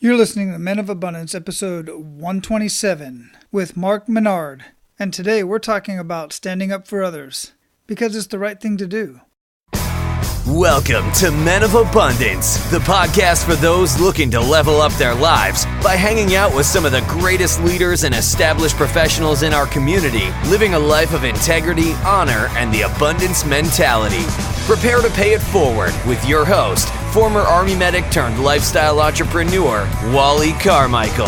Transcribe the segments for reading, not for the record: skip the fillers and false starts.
You're listening to Men of Abundance, episode 127, with Mark Minard. And today we're talking about standing up for others, because it's the right thing to do. Welcome to Men of Abundance, the podcast for those looking to level up their lives by hanging out with some of the greatest leaders and established professionals in our community, living a life of integrity, honor, and the abundance mentality. Prepare to pay it forward with your host, former Army medic turned lifestyle entrepreneur, Wally Carmichael.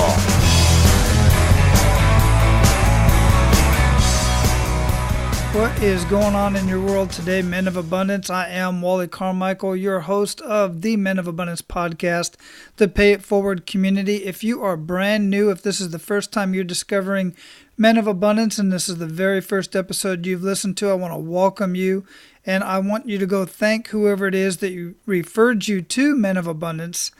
What is going on in your world today, Men of Abundance? I am Wally Carmichael, your host of the Men of Abundance podcast, the Pay It Forward community. If you are brand new, if this is the first time you're discovering Men of Abundance and this is the very first episode you've listened to, I want to welcome you. And I want you to go thank whoever it is that referred you to Men of Abundance.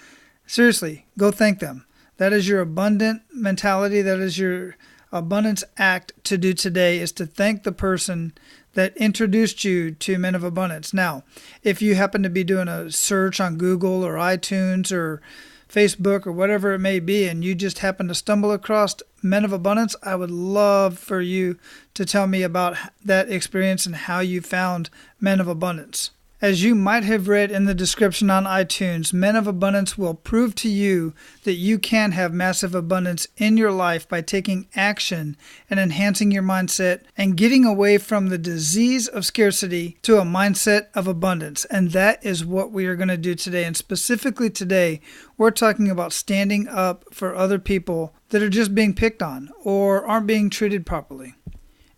Seriously, go thank them. That is your abundant mentality. That is your abundance act to do today, is to thank the person that introduced you to Men of Abundance. Now, if you happen to be doing a search on Google or iTunes or Facebook or whatever it may be, and you just happen to stumble across Men of Abundance, I would love for you to tell me about that experience and how you found Men of Abundance. As you might have read in the description on iTunes, Men of Abundance will prove to you that you can have massive abundance in your life by taking action and enhancing your mindset and getting away from the disease of scarcity to a mindset of abundance. And that is what we are going to do today. And specifically today, we're talking about standing up for other people that are just being picked on or aren't being treated properly.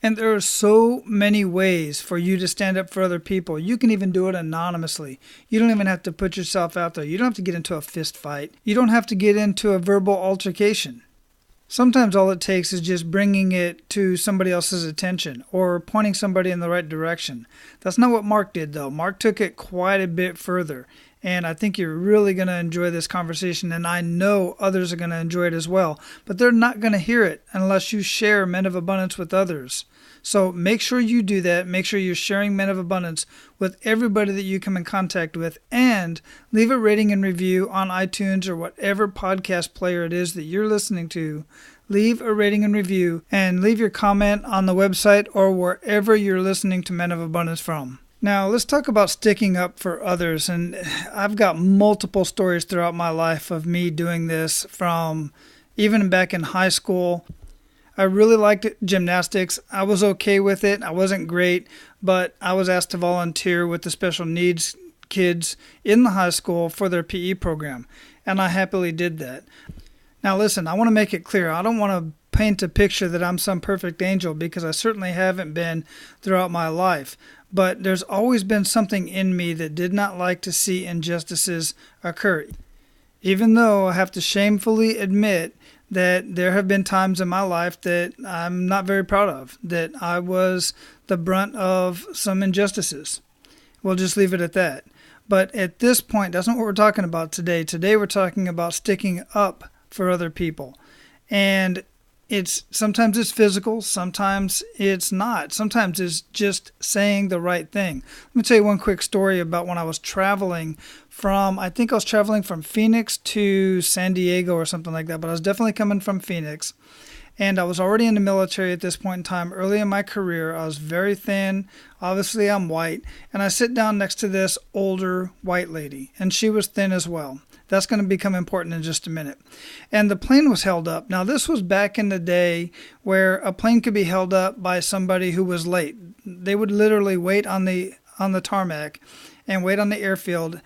And there are so many ways for you to stand up for other people. You can even do it anonymously. You don't even have to put yourself out there. You don't have to get into a fist fight. You don't have to get into a verbal altercation. Sometimes all it takes is just bringing it to somebody else's attention or pointing somebody in the right direction. That's not what Mark did, though. Mark took it quite a bit further. And I think you're really going to enjoy this conversation, and I know others are going to enjoy it as well. But they're not going to hear it unless you share Men of Abundance with others. So make sure you do that. Make sure you're sharing Men of Abundance with everybody that you come in contact with, and leave a rating and review on iTunes or whatever podcast player it is that you're listening to. Leave a rating and review, and leave your comment on the website or wherever you're listening to Men of Abundance from. Now, let's talk about sticking up for others. And I've got multiple stories throughout my life of me doing this, from even back in high school. I really liked gymnastics. I was okay with it. I wasn't great, but I was asked to volunteer with the special needs kids in the high school for their PE program, and I happily did that. Now, listen, I want to make it clear. I don't want to paint a picture that I'm some perfect angel, because I certainly haven't been throughout my life. But there's always been something in me that did not like to see injustices occur. Even though I have to shamefully admit that there have been times in my life that I'm not very proud of, that I was the brunt of some injustices. We'll just leave it at that. But at this point, that's not what we're talking about today. Today we're talking about sticking up for other people. And sometimes it's physical, sometimes it's not. Sometimes it's just saying the right thing. Let me tell you one quick story about when I was traveling from Phoenix to San Diego or something like that, but I was definitely coming from Phoenix. And I was already in the military at this point in time, early in my career. I was very thin. Obviously, I'm white. And I sit down next to this older white lady, and she was thin as well. That's going to become important in just a minute. And the plane was held up. Now, this was back in the day where a plane could be held up by somebody who was late. They would literally wait on the tarmac and wait on the airfield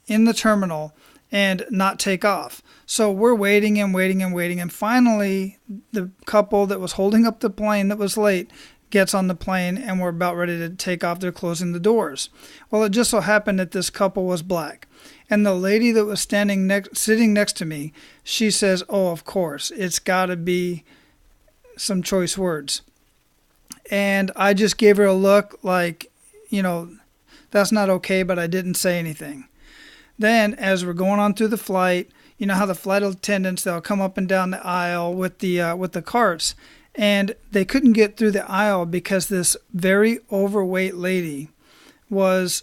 in the terminal and not take off. So we're waiting and waiting and waiting. And finally, the couple that was holding up the plane that was late gets on the plane, and we're about ready to take off. They're closing the doors. Well, it just so happened that this couple was black. And the lady that was sitting next to me, she says, "Oh, of course, it's got to be some choice words." And I just gave her a look like, that's not okay, but I didn't say anything. Then, as we're going on through the flight, you know how the flight attendants, they'll come up and down the aisle with the carts, and they couldn't get through the aisle because this very overweight lady was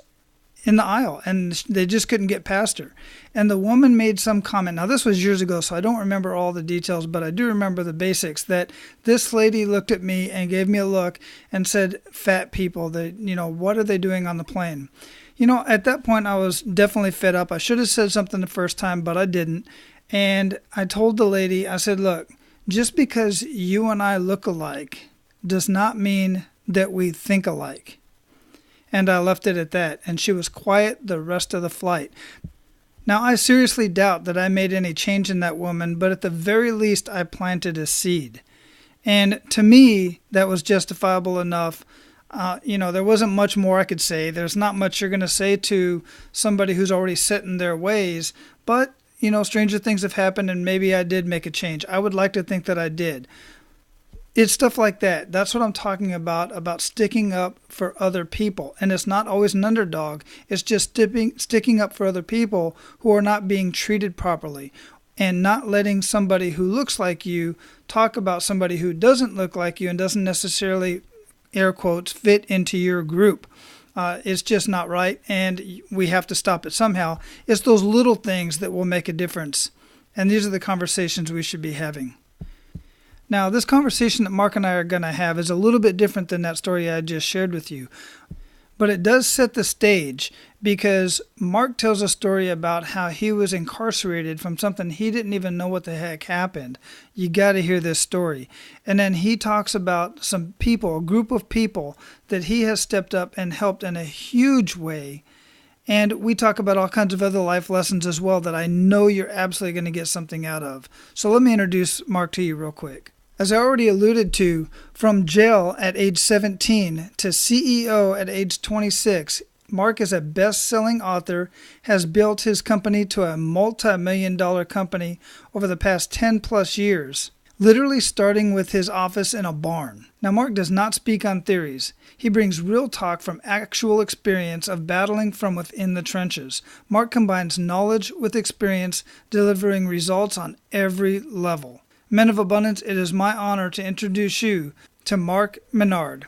in the aisle, and they just couldn't get past her. And the woman made some comment. Now, this was years ago, so I don't remember all the details, but I do remember the basics, that this lady looked at me and gave me a look and said, "Fat people, what are they doing on the plane?" At that point, I was definitely fed up. I should have said something the first time, but I didn't. And I told the lady, I said, "Look, just because you and I look alike does not mean that we think alike." And I left it at that, and she was quiet the rest of the flight. Now, I seriously doubt that I made any change in that woman, but at the very least, I planted a seed. And to me, that was justifiable enough. There wasn't much more I could say. There's not much you're going to say to somebody who's already set in their ways, but, stranger things have happened, and maybe I did make a change. I would like to think that I did. It's stuff like that. That's what I'm talking about sticking up for other people. And it's not always an underdog. It's just sticking up for other people who are not being treated properly, and not letting somebody who looks like you talk about somebody who doesn't look like you and doesn't necessarily, air quotes, fit into your group. It's just not right, and we have to stop it somehow. It's those little things that will make a difference. And these are the conversations we should be having. Now, this conversation that Mark and I are going to have is a little bit different than that story I just shared with you. But it does set the stage, because Mark tells a story about how he was incarcerated from something he didn't even know what the heck happened. You got to hear this story. And then he talks about some people, a group of people that he has stepped up and helped in a huge way. And we talk about all kinds of other life lessons as well that I know you're absolutely going to get something out of. So let me introduce Mark to you real quick. As I already alluded to, from jail at age 17 to CEO at age 26, Mark is a best-selling author, has built his company to a multi-million-dollar company over the past 10-plus years, literally starting with his office in a barn. Now, Mark does not speak on theories. He brings real talk from actual experience of battling from within the trenches. Mark combines knowledge with experience, delivering results on every level. Men of Abundance, it is my honor to introduce you to Mark Minard.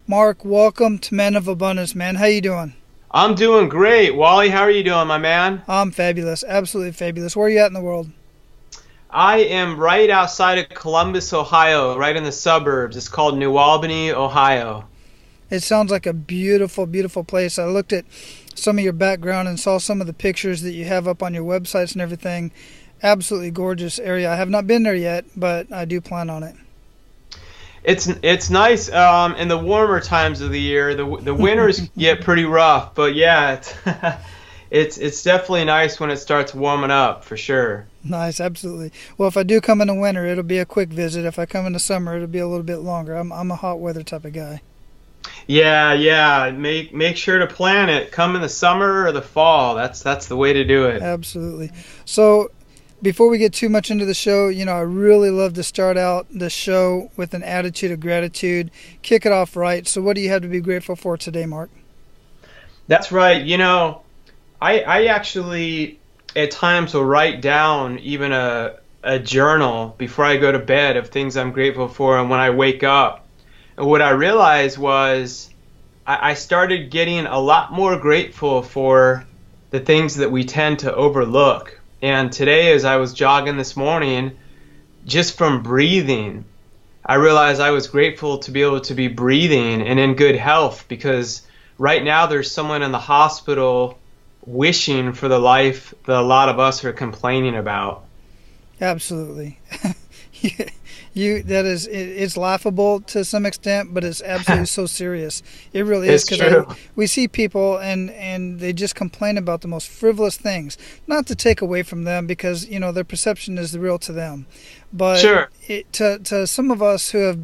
Mark, welcome to Men of Abundance, man. How you doing? I'm doing great. Wally, how are you doing, my man? I'm fabulous. Absolutely fabulous. Where are you at in the world? I am right outside of Columbus, Ohio, right in the suburbs. It's called New Albany, Ohio. It sounds like a beautiful, beautiful place. I looked at some of your background and saw some of the pictures that you have up on your websites and everything. Absolutely gorgeous area. I have not been there yet, but I do plan on it. It's nice in the warmer times of the year. The winters get pretty rough, but yeah, it's definitely nice when it starts warming up, for sure. Nice, absolutely. Well, if I do come in the winter, it'll be a quick visit. If I come in the summer, it'll be a little bit longer. I'm a hot weather type of guy. Yeah. Make sure to plan it. Come in the summer or the fall. That's the way to do it. Absolutely. So, before we get too much into the show, I really love to start out the show with an attitude of gratitude, kick it off right. So what do you have to be grateful for today, Mark? That's right. I actually at times will write down even a journal before I go to bed of things I'm grateful for and when I wake up. And what I realized was I started getting a lot more grateful for the things that we tend to overlook. And today, as I was jogging this morning, just from breathing, I realized I was grateful to be able to be breathing and in good health, because right now there's someone in the hospital wishing for the life that a lot of us are complaining about. Absolutely. It's laughable to some extent, but it's absolutely so serious. It really is, because we see people and they just complain about the most frivolous things. Not to take away from them, because their perception is real to them, but sure. To some of us who have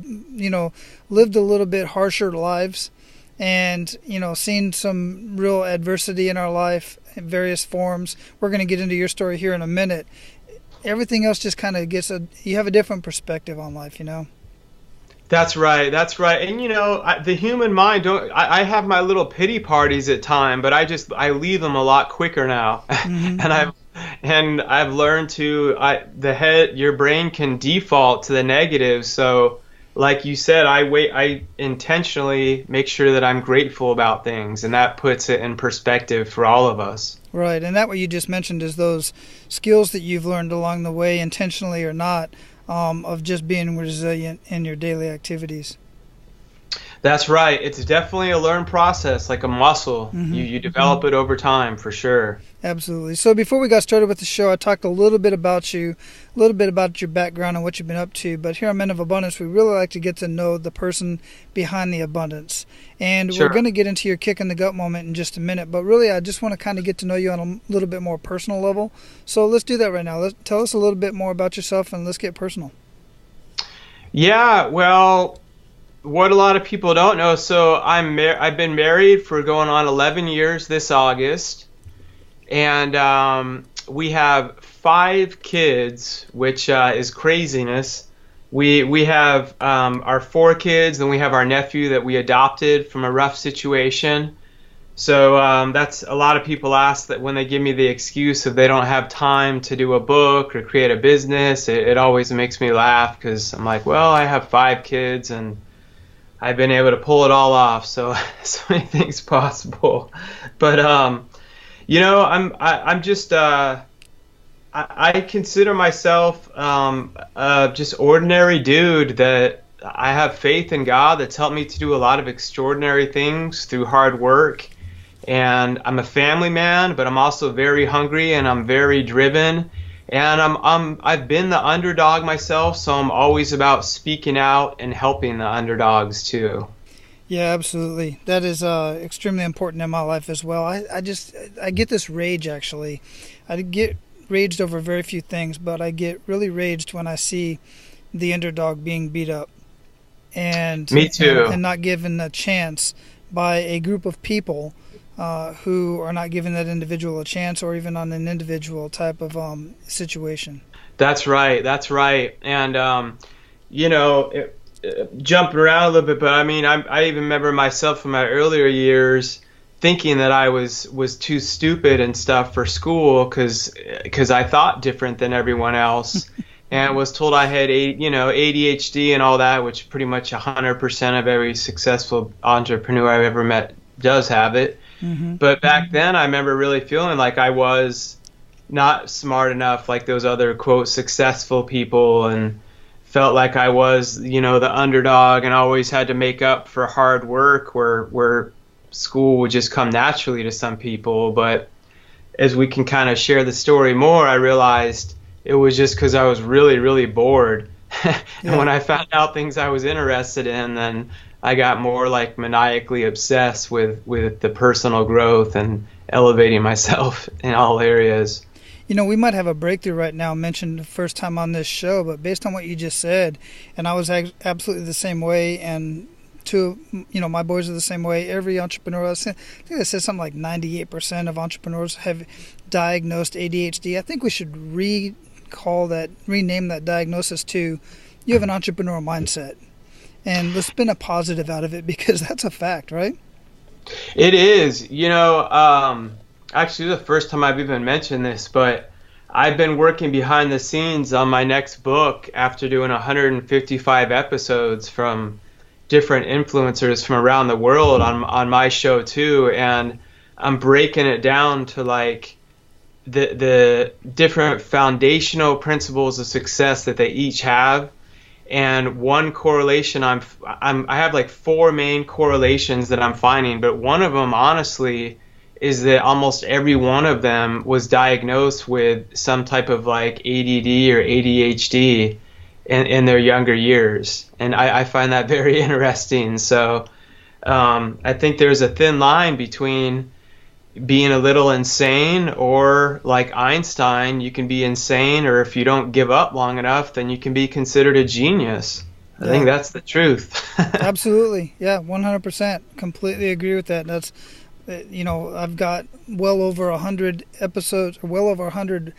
lived a little bit harsher lives and seen some real adversity in our life in various forms. We're going to get into your story here in a minute. Everything else just kind of you have a different perspective on life, That's right. And the human mind, I have my little pity parties at time, but I leave them a lot quicker now. Mm-hmm. and I've learned to your brain can default to the negative, so like you said, I intentionally make sure that I'm grateful about things, and that puts it in perspective for all of us. Right, and that what you just mentioned is those skills that you've learned along the way, intentionally or not, of just being resilient in your daily activities. That's right. It's definitely a learned process, like a muscle. Mm-hmm. You develop it over time, for sure. Absolutely. So before we got started with the show, I talked a little bit about you, a little bit about your background and what you've been up to. But here on Men of Abundance, we really like to get to know the person behind the abundance. And Sure. We're going to get into your kick in the gut moment in just a minute. But really, I just want to kind of get to know you on a little bit more personal level. So let's do that right now. Tell us a little bit more about yourself, and let's get personal. Yeah, well, what a lot of people don't know, so I've been married for going on 11 years this August. And we have 5 kids, which is craziness. We have our 4 kids, and we have our nephew that we adopted from a rough situation. So that's a lot of people ask that when they give me the excuse if they don't have time to do a book or create a business. It always makes me laugh because I'm like, well, I have 5 kids and I've been able to pull it all off. So anything's possible. But I'm just I consider myself just ordinary dude that I have faith in God that's helped me to do a lot of extraordinary things through hard work. And I'm a family man, but I'm also very hungry and I'm very driven. And I've been the underdog myself, so I'm always about speaking out and helping the underdogs too. Yeah, absolutely. That is extremely important in my life as well. I get this rage, actually. I get raged over very few things, but I get really raged when I see the underdog being beat up. And me too. And not given a chance by a group of people who are not giving that individual a chance, or even on an individual type of situation. That's right. And jumping around a little bit, but I mean, I even remember myself in my earlier years thinking that I was too stupid and stuff for school because I thought different than everyone else, and was told I had ADHD and all that, which pretty much 100% of every successful entrepreneur I've ever met does have it. Mm-hmm. But back then, I remember really feeling like I was not smart enough like those other, quote, successful people, and felt like I was, the underdog and always had to make up for hard work where school would just come naturally to some people. But as we can kind of share the story more, I realized it was just because I was really, really bored. And when I found out things I was interested in, then I got more like maniacally obsessed with the personal growth and elevating myself in all areas. We might have a breakthrough right now, mentioned the first time on this show, but based on what you just said, and I was absolutely the same way, and my boys are the same way. Every entrepreneur, I think they said something like 98% of entrepreneurs have diagnosed ADHD. I think we should rename that diagnosis to, you have an entrepreneur mindset. And let's spin a positive out of it, because that's a fact, right? It is. Actually, the first time I've even mentioned this, but I've been working behind the scenes on my next book after doing 155 episodes from different influencers from around the world on my show too, and I'm breaking it down to like the different foundational principles of success that they each have. And one correlation I have like 4 main correlations that I'm finding, but one of them honestly is that almost every one of them was diagnosed with some type of like ADD or ADHD in their younger years. And I find that very interesting. So I think there's a thin line between being a little insane, or like Einstein, you can be insane, or if you don't give up long enough, then you can be considered a genius. I think that's the truth. Absolutely. Yeah, 100%. Completely agree with that. That's, I've got well over 100 episodes, or well over 100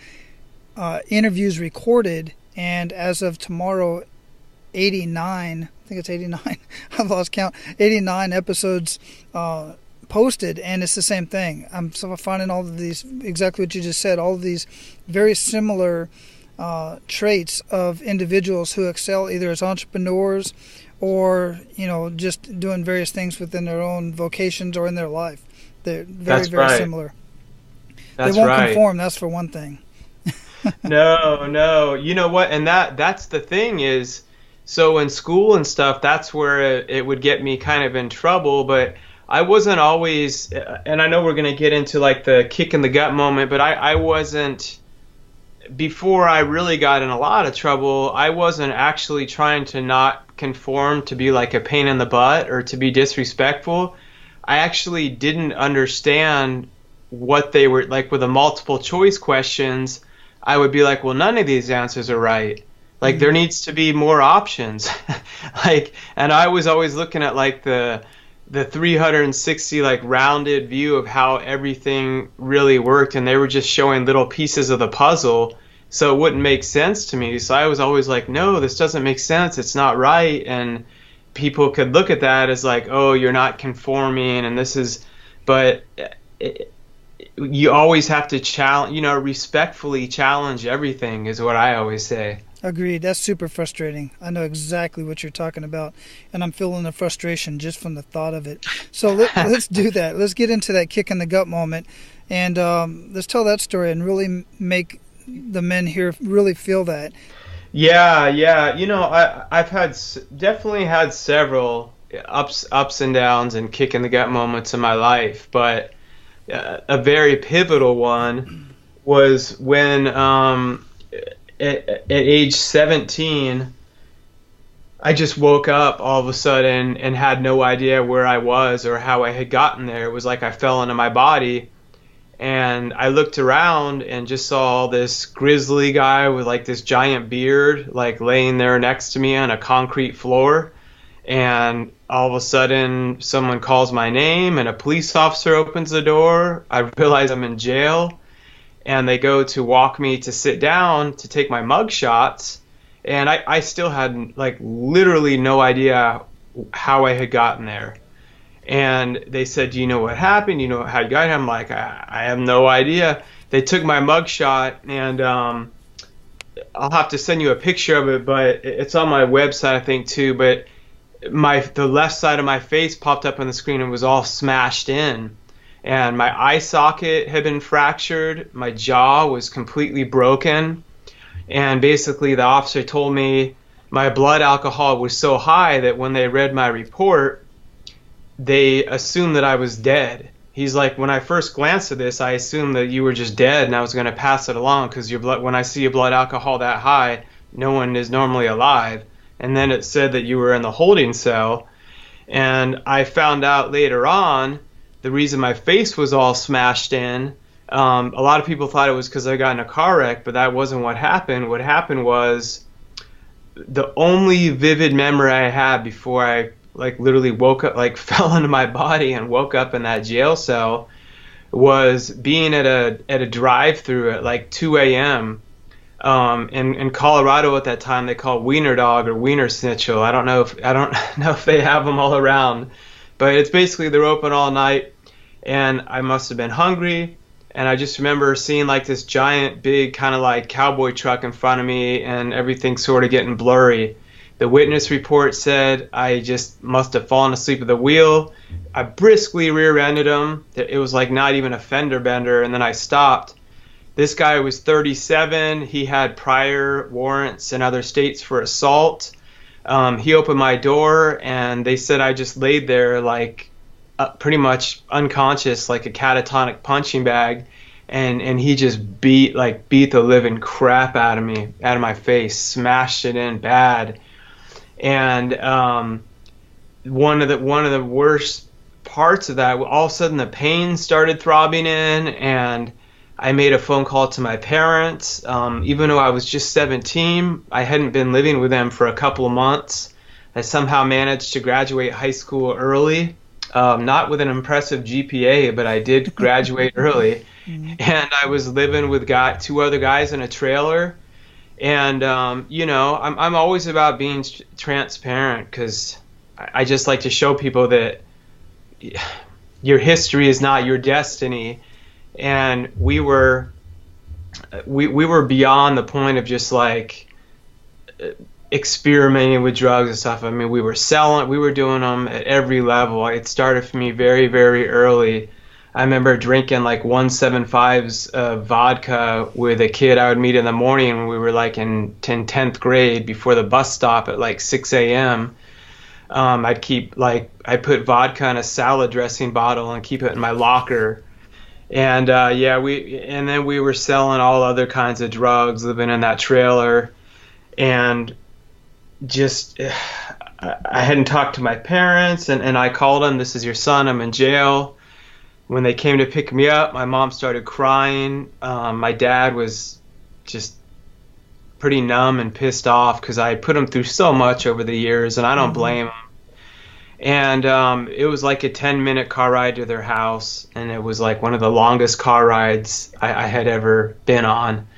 interviews recorded, and as of tomorrow, 89, I think it's 89, I've lost count, 89 episodes posted, and it's the same thing. I'm finding all of these, exactly what you just said, all of these very similar traits of individuals who excel either as entrepreneurs or, just doing various things within their own vocations or in their life. They're very, very similar. They won't conform, that's for one thing. No. You know what? And that's the thing is, so in school and stuff, that's where it would get me kind of in trouble. But I wasn't always, and I know we're going to get into like the kick in the gut moment, but I wasn't, before I really got in a lot of trouble, I wasn't actually trying to not conform to be like a pain in the butt or to be disrespectful. I actually didn't understand what they were like with the multiple choice questions. I would be like, well, none of these answers are right. Like, there needs to be more options. And I was always looking at like the 360 like rounded view of how everything really worked, and they were just showing little pieces of the puzzle, so it wouldn't make sense to me. So I was always like, no, this doesn't make sense. It's not right. And people could look at that as like, oh, you're not conforming, and this is, but you always have to challenge, respectfully challenge everything is what I always say. Agreed. That's super frustrating. I know exactly what you're talking about, and I'm feeling the frustration just from the thought of it. So let's do that. Let's get into that kick in the gut moment, and let's tell that story and really make the men here really feel that. Yeah. I've definitely had several ups and downs and kick in the gut moments in my life, but a very pivotal one was when at age 17, I just woke up all of a sudden and had no idea where I was or how I had gotten there. It was like I fell into my body, and I looked around and just saw this grizzly guy with like this giant beard like laying there next to me on a concrete floor. And all of a sudden someone calls my name and a police officer opens the door. I realize I'm in jail, and they go to walk me to sit down to take my mug shots. And I still had like literally no idea how I had gotten there. And they said, do you know what happened? You know how you got here? I'm like, I have no idea. They took my mug shot, and I'll have to send you a picture of it, but it's on my website, I think, too. But the left side of my face popped up on the screen and was all smashed in. And my eye socket had been fractured. My jaw was completely broken. And basically the officer told me my blood alcohol was so high that when they read my report, they assumed that I was dead. He's like, when I first glanced at this, I assumed that you were just dead and I was going to pass it along, because when I see your blood alcohol that high, no one is normally alive. And then it said that you were in the holding cell. And I found out later on the reason my face was all smashed in. A lot of people thought it was because I got in a car wreck, but that wasn't what happened. What happened was the only vivid memory I had before I like literally woke up, like fell into my body and woke up in that jail cell, was being at a drive-through at like 2 a.m. In Colorado at that time, they call Wiener Dog or Wiener Schnitzel. I don't know if they have them all around, but it's basically they're open all night, and I must have been hungry. And I just remember seeing like this giant, big kind of like cowboy truck in front of me, and everything sort of getting blurry. The witness report said I just must have fallen asleep at the wheel. I briskly rear-ended him. It was like not even a fender bender, and then I stopped. This guy was 37. He had prior warrants in other states for assault. He opened my door, and they said I just laid there like pretty much unconscious, like a catatonic punching bag, and he just beat the living crap out of me, out of my face, smashed it in bad. And one of the worst parts of that, all of a sudden the pain started throbbing in, and I made a phone call to my parents. Even though I was just 17, I hadn't been living with them for a couple of months. I somehow managed to graduate high school early. Not with an impressive GPA, but I did graduate early. And I was living with two other guys in a trailer. And, I'm always about being transparent, because I just like to show people that your history is not your destiny. And we were we were beyond the point of just like experimenting with drugs and stuff. I mean, we were doing them at every level. It started for me very, very early. I remember drinking like 175s of vodka with a kid I would meet in the morning when we were like in 10th grade before the bus stop at like 6 a.m. I'd put vodka in a salad dressing bottle and keep it in my locker. And then we were selling all other kinds of drugs, living in that trailer. And just, I hadn't talked to my parents, and I called them, "This is your son, I'm in jail." When they came to pick me up, my mom started crying. My dad was just pretty numb and pissed off because I had put him through so much over the years, and I don't blame him. And it was like a 10-minute car ride to their house, and it was like one of the longest car rides I had ever been on.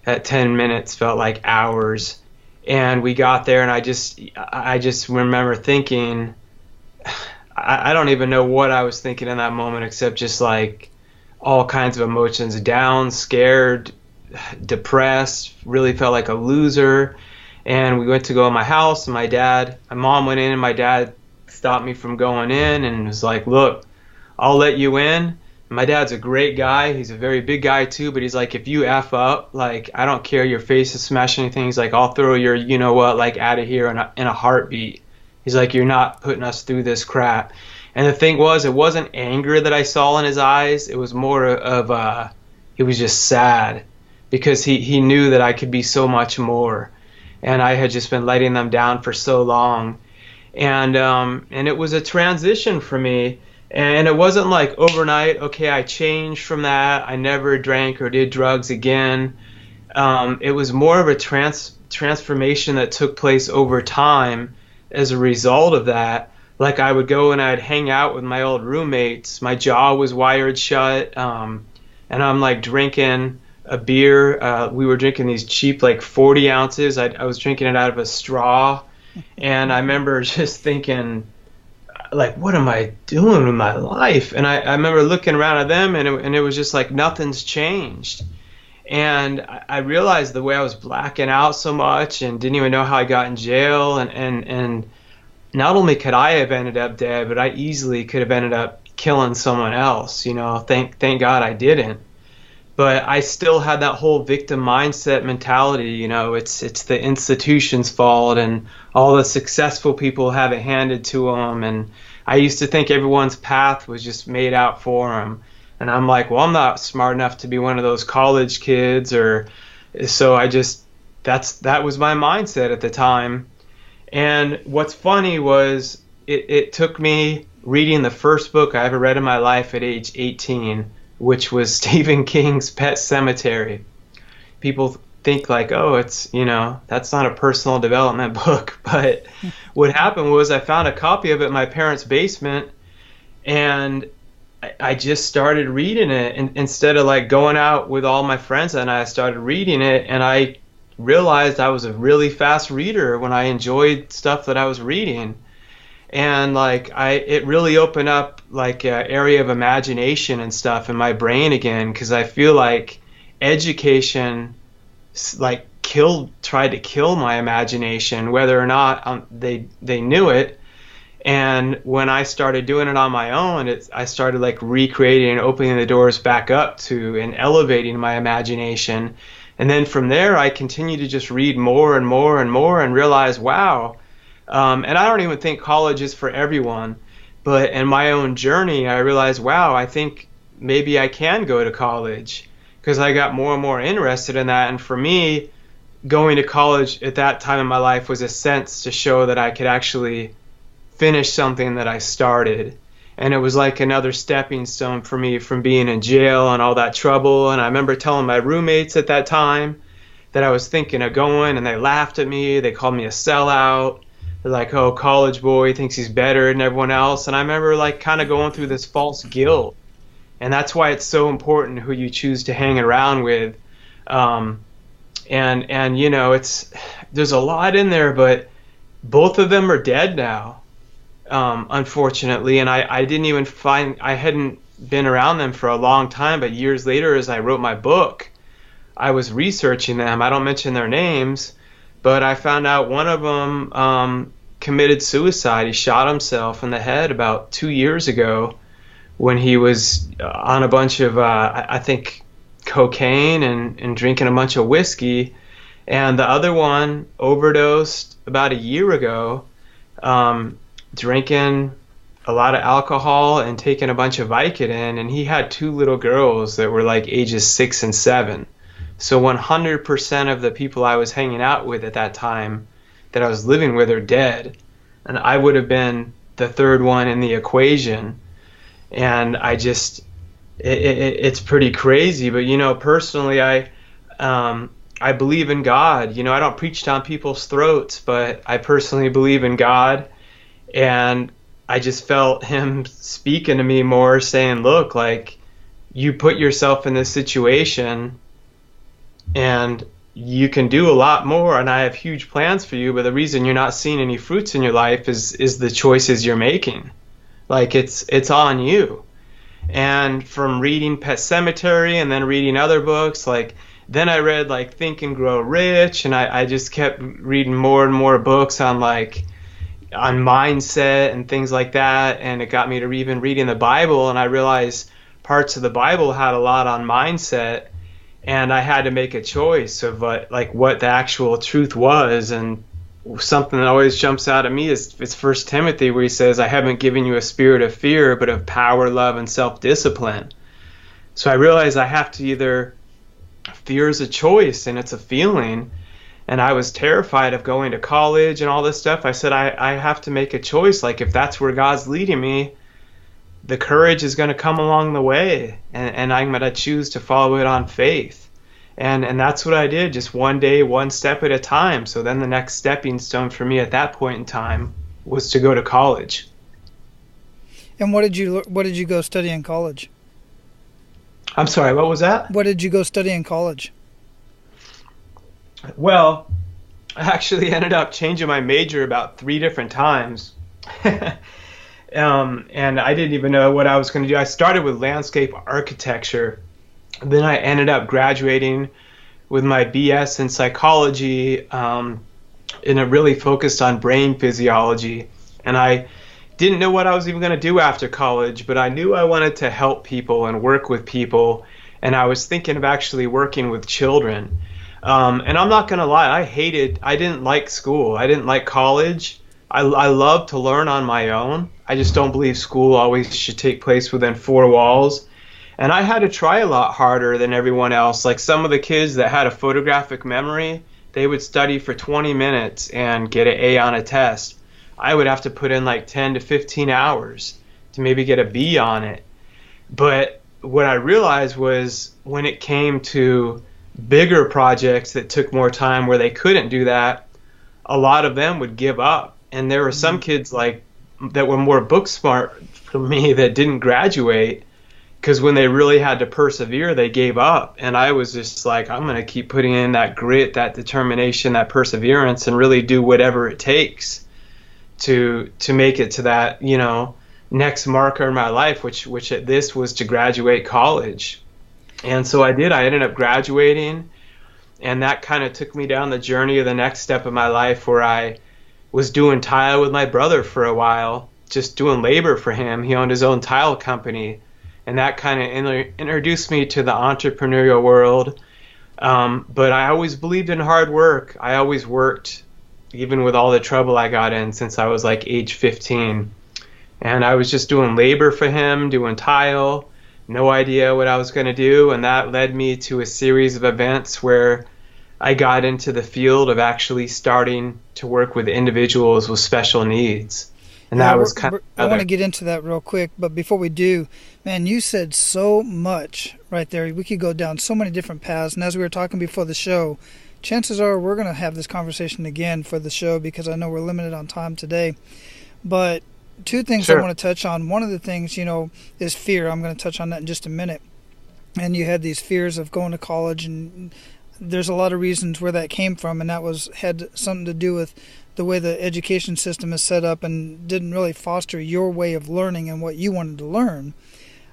At 10 minutes felt like hours. And we got there, and I just remember thinking, I don't even know what I was thinking in that moment, except just like all kinds of emotions: down, scared, depressed, really felt like a loser. And we went to go in my house, and my mom went in, and my dad stopped me from going in and was like, "Look, I'll let you in." And my dad's a great guy. He's a very big guy too, but he's like, "If you F up, like, I don't care, your face is smashed anything." He's like, "I'll throw your, you know what, like, out of here in a heartbeat." He's like, "You're not putting us through this crap." And the thing was, it wasn't anger that I saw in his eyes. It was more of he was just sad because he knew that I could be so much more. And I had just been letting them down for so long. And it was a transition for me. And it wasn't like overnight, okay, I changed from that. I never drank or did drugs again. It was more of a transformation that took place over time as a result of that. Like, I would go and I'd hang out with my old roommates. My jaw was wired shut. And I'm like drinking a beer. We were drinking these cheap, like 40 ounces. I was drinking it out of a straw. And I remember just thinking, like, what am I doing with my life? And I remember looking around at them, and it was just like nothing's changed. And I realized the way I was blacking out so much and didn't even know how I got in jail. And not only could I have ended up dead, but I easily could have ended up killing someone else. You know, thank God I didn't. But I still had that whole victim mindset mentality. You know, it's the institution's fault, and all the successful people have it handed to them. And I used to think everyone's path was just made out for them. And I'm like, well, I'm not smart enough to be one of those college kids, or so that was my mindset at the time. And what's funny was it took me reading the first book I ever read in my life at age 18, which was Stephen King's Pet Sematary. People think like, oh, it's, you know, that's not a personal development book. But what happened was I found a copy of it in my parents' basement, and I just started reading it. And instead of like going out with all my friends, and I started reading it, and I realized I was a really fast reader when I enjoyed stuff that I was reading. And like it really opened up like an area of imagination and stuff in my brain again, because I feel like education like tried to kill my imagination, whether or not they knew it. And when I started doing it on my own, I started like recreating and opening the doors back up to and elevating my imagination. And then from there, I continued to just read more and more and more and realize, wow. And I don't even think college is for everyone, but in my own journey, I realized, wow, I think maybe I can go to college, because I got more and more interested in that. And for me, going to college at that time in my life was a sense to show that I could actually finish something that I started. And it was like another stepping stone for me from being in jail and all that trouble. And I remember telling my roommates at that time that I was thinking of going, and they laughed at me. They called me a sellout. They're like, oh, college boy, he thinks he's better than everyone else. And I remember like kind of going through this false guilt. And that's why it's so important who you choose to hang around with. And you know, there's a lot in there, but both of them are dead now, unfortunately. And I didn't even I hadn't been around them for a long time, but years later, as I wrote my book, I was researching them. I don't mention their names, but I found out one of them committed suicide. He shot himself in the head about 2 years ago when he was on a bunch of, I think, cocaine and drinking a bunch of whiskey. And the other one overdosed about a year ago, drinking a lot of alcohol and taking a bunch of Vicodin. And he had two little girls that were like ages 6 and 7. So 100% of the people I was hanging out with at that time that I was living with are dead. And I would have been the third one in the equation. And I just, it's pretty crazy. But, you know, personally, I believe in God. You know, I don't preach down people's throats, but I personally believe in God. And I just felt him speaking to me more, saying, look, like, you put yourself in this situation and you can do a lot more, and I have huge plans for you, but the reason you're not seeing any fruits in your life is the choices you're making. Like, it's on you. And from reading Pet Sematary and then reading other books, like, then I read like Think and Grow Rich, and I just kept reading more and more books on mindset and things like that, and it got me to even reading the Bible, and I realized parts of the Bible had a lot on mindset, and I had to make a choice of what the actual truth was. And something that always jumps out at me is it's 1 Timothy, where he says, I haven't given you a spirit of fear, but of power, love, and self-discipline. So I realized I have to either, fear is a choice and it's a feeling, and I was terrified of going to college and all this stuff. I said, I have to make a choice. Like, if that's where God's leading me, the courage is going to come along the way, and I'm going to choose to follow it on faith. And that's what I did, just one day, one step at a time. So then the next stepping stone for me at that point in time was to go to college. And what did you go study in college? I'm sorry, what was that? What did you go study in college? Well, I actually ended up changing my major about 3 different times. And I didn't even know what I was going to do. I started with landscape architecture. Then I ended up graduating with my BS in psychology, and it really focused on brain physiology. And I didn't know what I was even going to do after college, but I knew I wanted to help people and work with people. And I was thinking of actually working with children. And I'm not going to lie, I didn't like school. I didn't like college. I love to learn on my own. I just don't believe school always should take place within 4 walls. And I had to try a lot harder than everyone else. Like, some of the kids that had a photographic memory, they would study for 20 minutes and get an A on a test. I would have to put in like 10 to 15 hours to maybe get a B on it. But what I realized was, when it came to bigger projects that took more time where they couldn't do that, a lot of them would give up. And there were some kids like that were more book smart for me that didn't graduate, because when they really had to persevere, they gave up. And I was just like, I'm going to keep putting in that grit, that determination, that perseverance, and really do whatever it takes to make it to that, you know, next marker in my life, which this was to graduate college. And so I did. I ended up graduating, and that kind of took me down the journey of the next step of my life, where I was doing tile with my brother for a while, just doing labor for him. He owned his own tile company, and that kind of introduced me to the entrepreneurial world. But I always believed in hard work. I always worked, even with all the trouble I got in since I was like age 15. And I was just doing labor for him, doing tile, no idea what I was going to do. And that led me to a series of events where I got into the field of actually starting to work with individuals with special needs. And that was kind of... I want to get into that real quick, but before we do, man, you said so much right there. We could go down so many different paths. And as we were talking before the show, chances are we're going to have this conversation again for the show, because I know we're limited on time today. But 2 things I want to touch on. One of the things, you know, is fear. I'm going to touch on that in just a minute. And you had these fears of going to college, and there's a lot of reasons where that came from, and that had something to do with the way the education system is set up and didn't really foster your way of learning and what you wanted to learn.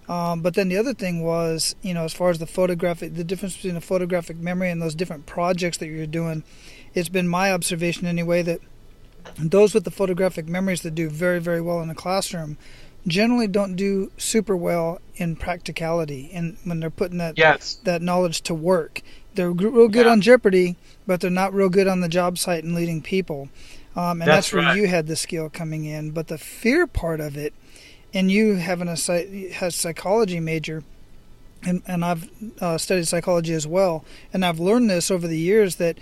But then the other thing was, as far as the difference between the photographic memory and those different projects that you're doing, it's been my observation anyway that those with the photographic memories that do very, very well in the classroom generally don't do super well in practicality and when they're putting that knowledge to work. They're real good on Jeopardy, but they're not real good on the job site and leading people. And that's where you had the skill coming in. But the fear part of it, and you having a psychology major, and I've studied psychology as well, and I've learned this over the years that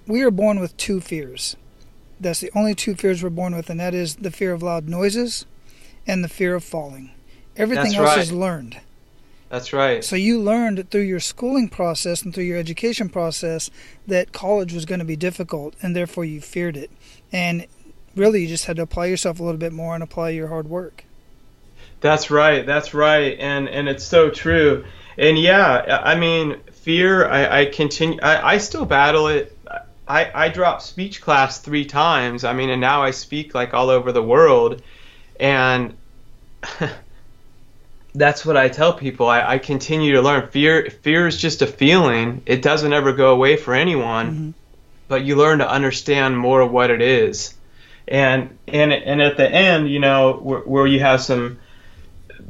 we are born with two fears. That's the only two fears we're born with, and that is the fear of loud noises and the fear of falling. Everything else is learned. That's right. So you learned through your schooling process and through your education process that college was going to be difficult, and therefore you feared it. And really you just had to apply yourself a little bit more and apply your hard work. That's right. And it's so true. And yeah, I mean, fear, I continue, I still battle it. I dropped speech class 3 times. I mean, and now I speak like all over the world. And that's what I tell people. I continue to learn. Fear is just a feeling. It doesn't ever go away for anyone, but you learn to understand more of what it is. And at the end, where you have some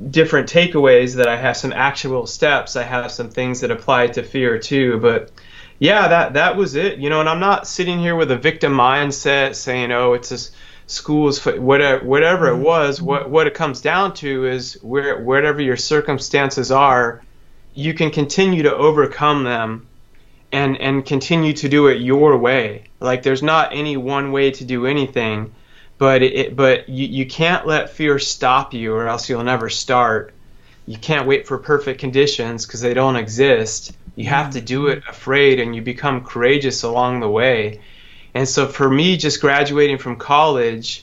different takeaways, that I have some actual steps, I have some things that apply to fear too. But yeah, that was it. And I'm not sitting here with a victim mindset saying, oh, it's just schools, whatever it was. What it comes down to is whatever your circumstances are, you can continue to overcome them and continue to do it your way. Like, there's not any one way to do anything, but you can't let fear stop you, or else you'll never start. You can't wait for perfect conditions, because they don't exist. You have to do it afraid, and you become courageous along the way. And so for me, just graduating from college,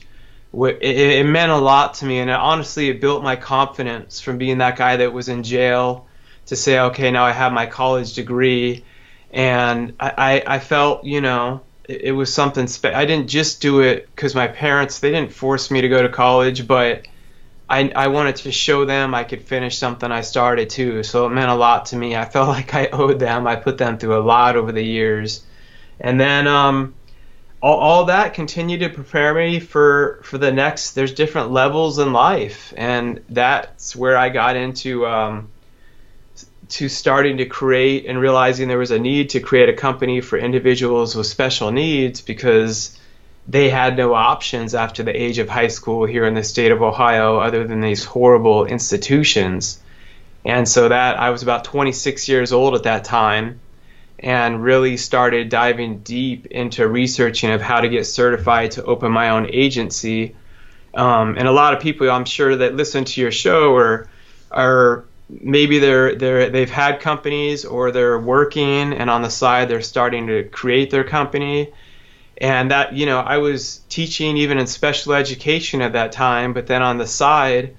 it meant a lot to me. And honestly, it built my confidence from being that guy that was in jail to say, okay, now I have my college degree. And I felt, it was something I didn't just do it because my parents, they didn't force me to go to college, but I wanted to show them I could finish something I started too. So it meant a lot to me. I felt like I owed them. I put them through a lot over the years. And then all that continued to prepare me for the next. There's different levels in life, and that's where I got into to starting to create and realizing there was a need to create a company for individuals with special needs, because they had no options after the age of high school here in the state of Ohio other than these horrible institutions. And so that I was about 26 years old at that time, and really started diving deep into researching of how to get certified to open my own agency. And a lot of people, I'm sure, that listen to your show are maybe they've had companies, or they're working, and on the side they're starting to create their company. And that, I was teaching even in special education at that time, but then on the side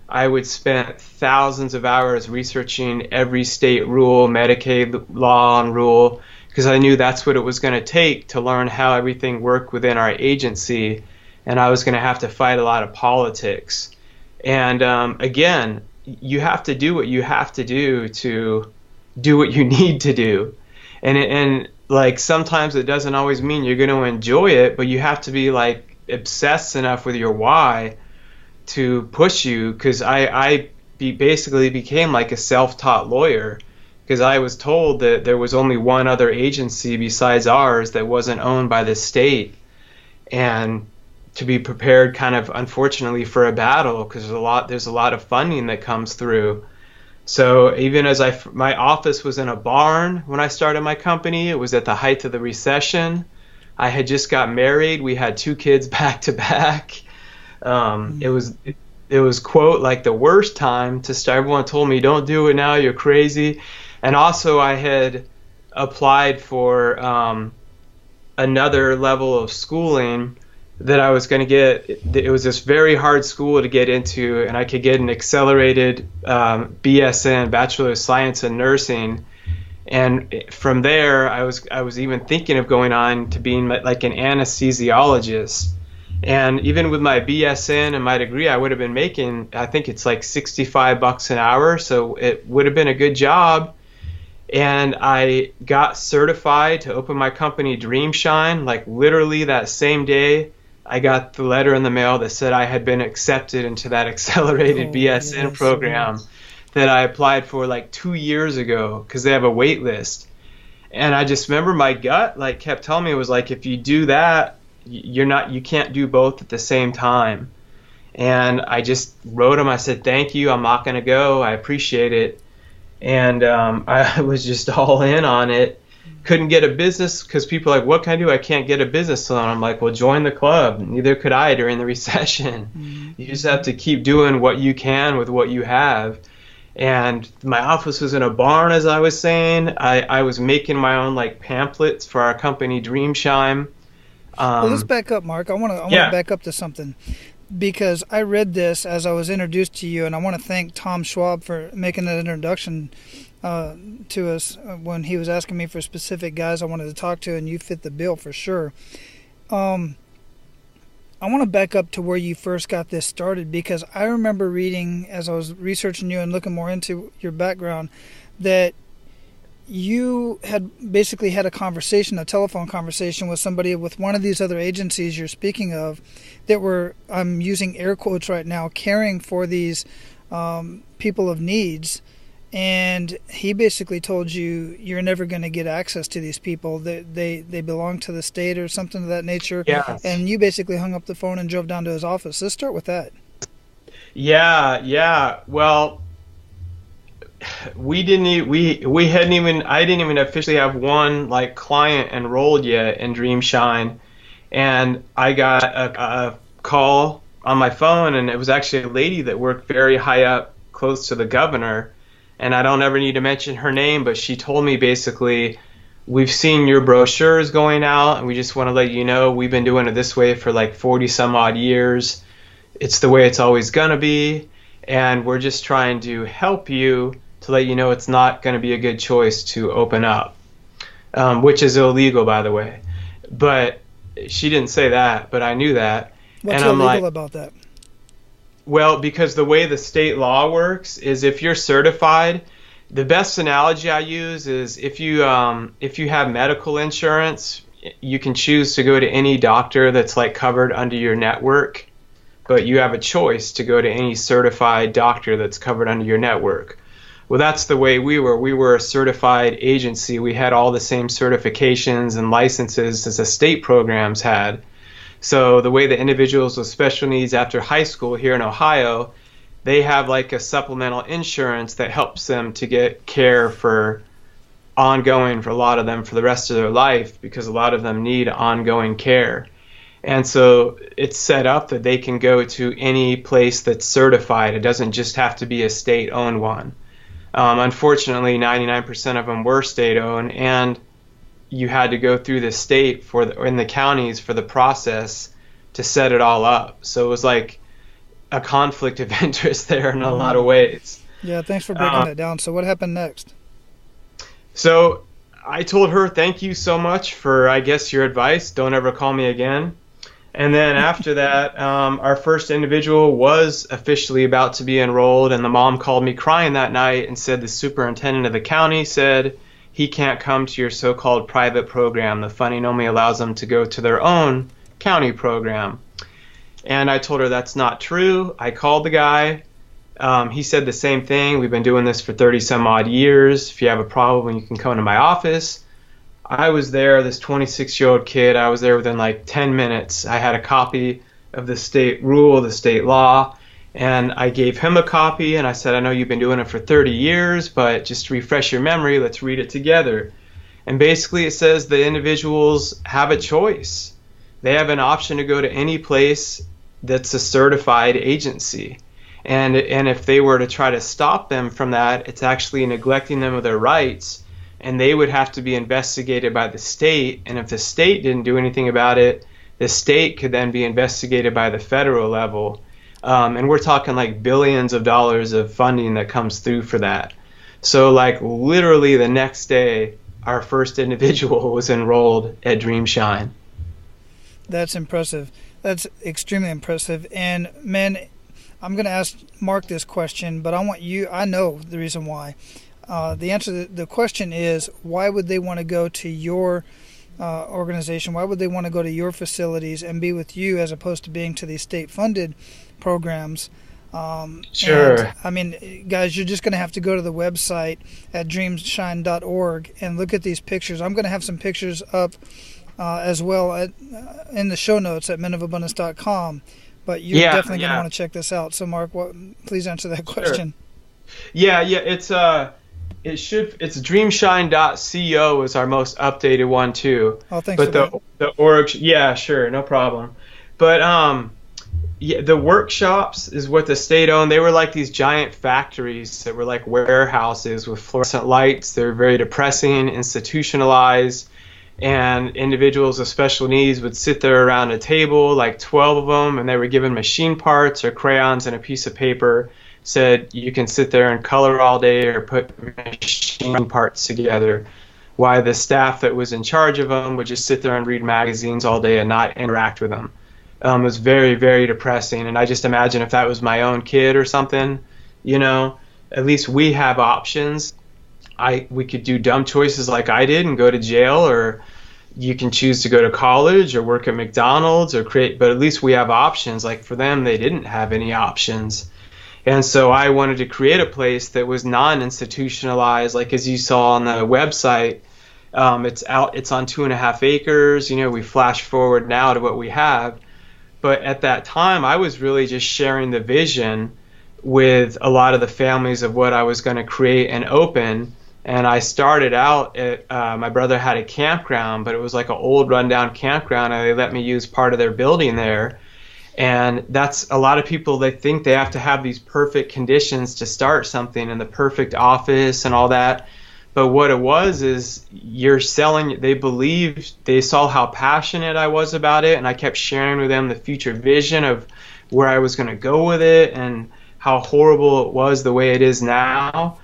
I would spend thousands of hours researching every state rule, Medicaid law and rule, because I knew that's what it was going to take to learn how everything worked within our agency, and I was going to have to fight a lot of politics. And again, you have to do what you have to do to do what you need to do. And like, sometimes it doesn't always mean you're going to enjoy it, but you have to be like obsessed enough with your why to push you. Because I basically became like a self-taught lawyer, because I was told that there was only one other agency besides ours that wasn't owned by the state, and to be prepared kind of, unfortunately, for a battle, because there's a lot of funding that comes through. So even as my office was in a barn when I started my company, it was at the height of the recession. I had just got married. We had 2 kids back to back. It was quote like the worst time to start. Everyone told me, don't do it now, you're crazy. And also I had applied for another level of schooling that I was going to get. It was this very hard school to get into, and I could get an accelerated BSN, Bachelor of Science in Nursing. And from there, I was even thinking of going on to being like an anesthesiologist. And even with my BSN and my degree, I would have been making, I think it's like $65 an hour. So it would have been a good job. And I got certified to open my company Dreamshine. Like literally that same day, I got the letter in the mail that said I had been accepted into that accelerated BSN program that I applied for like 2 years ago, because they have a wait list. And I just remember my gut like kept telling me, it was like, if you do that, you can't do both at the same time. And I just wrote him, I said, thank you, I'm not going to go, I appreciate it. And I was just all in on it. Couldn't get a business because people are like, what can I do? I can't get a business loan. I'm like, well, join the club. Neither could I during the recession. You just have to keep doing what you can with what you have. And my office was in a barn, as I was saying. I was making my own like pamphlets for our company Dreamshine. Well, let's back up, Mark. I want to back up to something, because I read this as I was introduced to you, and I want to thank Tom Schwab for making that introduction to us when he was asking me for specific guys I wanted to talk to, and you fit the bill for sure. I want to back up to where you first got this started, because I remember reading, as I was researching you and looking more into your background, that you had basically had a telephone conversation with somebody with one of these other agencies you're speaking of that were, I'm using air quotes right now, caring for these people of needs. And he basically told you you're never going to get access to these people. They belong to the state or something of that nature. Yes. And you basically hung up the phone and drove down to his office. Let's start with that. Yeah. Well, I didn't even officially have one like client enrolled yet in Dreamshine. And I got a call on my phone, and it was actually a lady that worked very high up close to the governor. And I don't ever need to mention her name, but she told me basically, we've seen your brochures going out, and we just want to let you know we've been doing it this way for like 40 some odd years. It's the way it's always going to be. And we're just trying to help you to let you know it's not going to be a good choice to open up, which is illegal, by the way. But she didn't say that, but I knew that. What's and I'm illegal like, about that? Well, because the way the state law works is if you're certified, the best analogy I use is if you have medical insurance, you can choose to go to any doctor that's like covered under your network, but you have a choice to go to any certified doctor that's covered under your network. Well, that's the way we were. We were a certified agency. We had all the same certifications and licenses as the state programs had. So the way the individuals with special needs after high school here in Ohio, they have like a supplemental insurance that helps them to get care for ongoing, for a lot of them, for the rest of their life, because a lot of them need ongoing care. And so it's set up that they can go to any place that's certified. It doesn't just have to be a state-owned one. Unfortunately, 99% of them were state-owned, and you had to go through the state in the counties for the process to set it all up. So it was like a conflict of interest there in a lot of ways. Yeah, thanks for breaking that down. So what happened next? So I told her, thank you so much for, I guess, your advice. Don't ever call me again. And then after that, our first individual was officially about to be enrolled, and the mom called me crying that night and said the superintendent of the county said he can't come to your so-called private program. The funding only allows them to go to their own county program. And I told her that's not true. I called the guy. He said the same thing. We've been doing this for 30 some odd years. If you have a problem, you can come to my office. I was there, this 26-year-old kid. I was there within like 10 minutes. I had a copy of the state rule, the state law, and I gave him a copy, and I said, I know you've been doing it for 30 years, but just to refresh your memory, let's read it together. And basically it says the individuals have a choice. They have an option to go to any place that's a certified agency. And if they were to try to stop them from that, it's actually neglecting them of their rights, and they would have to be investigated by the state. And if the state didn't do anything about it, the state could then be investigated by the federal level. And we're talking like billions of dollars of funding that comes through for that. So like literally the next day, our first individual was enrolled at Dreamshine. That's impressive. That's extremely impressive. And man, I'm going to ask Mark this question, but I know the reason why. The answer to the question is, why would they want to go to your organization? Why would they want to go to your facilities and be with you as opposed to being to these state-funded programs? Sure. And, I mean, guys, you're just going to have to go to the website at dreamshine.org and look at these pictures. I'm going to have some pictures up as well in the show notes at menofabundance.com. But you're definitely going to want to check this out. So, Mark, please answer that question. Sure. Yeah, it's dreamshine.co is our most updated one too. Oh, thanks. But the org, yeah, sure, no problem. But the workshops is what the state owned. They were like these giant factories that were like warehouses with fluorescent lights. They were very depressing, institutionalized, and individuals with special needs would sit there around a table, like 12 of them, and they were given machine parts or crayons and a piece of paper. Said you can sit there and color all day or put machine parts together, while the staff that was in charge of them would just sit there and read magazines all day and not interact with them. It was very, very depressing, and I just imagine if that was my own kid or something, at least we have options. We could do dumb choices like I did and go to jail, or you can choose to go to college or work at McDonald's but at least we have options. Like for them, they didn't have any options. And so I wanted to create a place that was non-institutionalized, like as you saw on the website. It's on 2.5 acres. We flash forward now to what we have. But at that time, I was really just sharing the vision with a lot of the families of what I was going to create and open. And I started out at, my brother had a campground, but it was like an old rundown campground, and they let me use part of their building there. And that's a lot of people, they think they have to have these perfect conditions to start something and the perfect office and all that. But what it was is they saw how passionate I was about it, and I kept sharing with them the future vision of where I was going to go with it and how horrible it was the way it is now.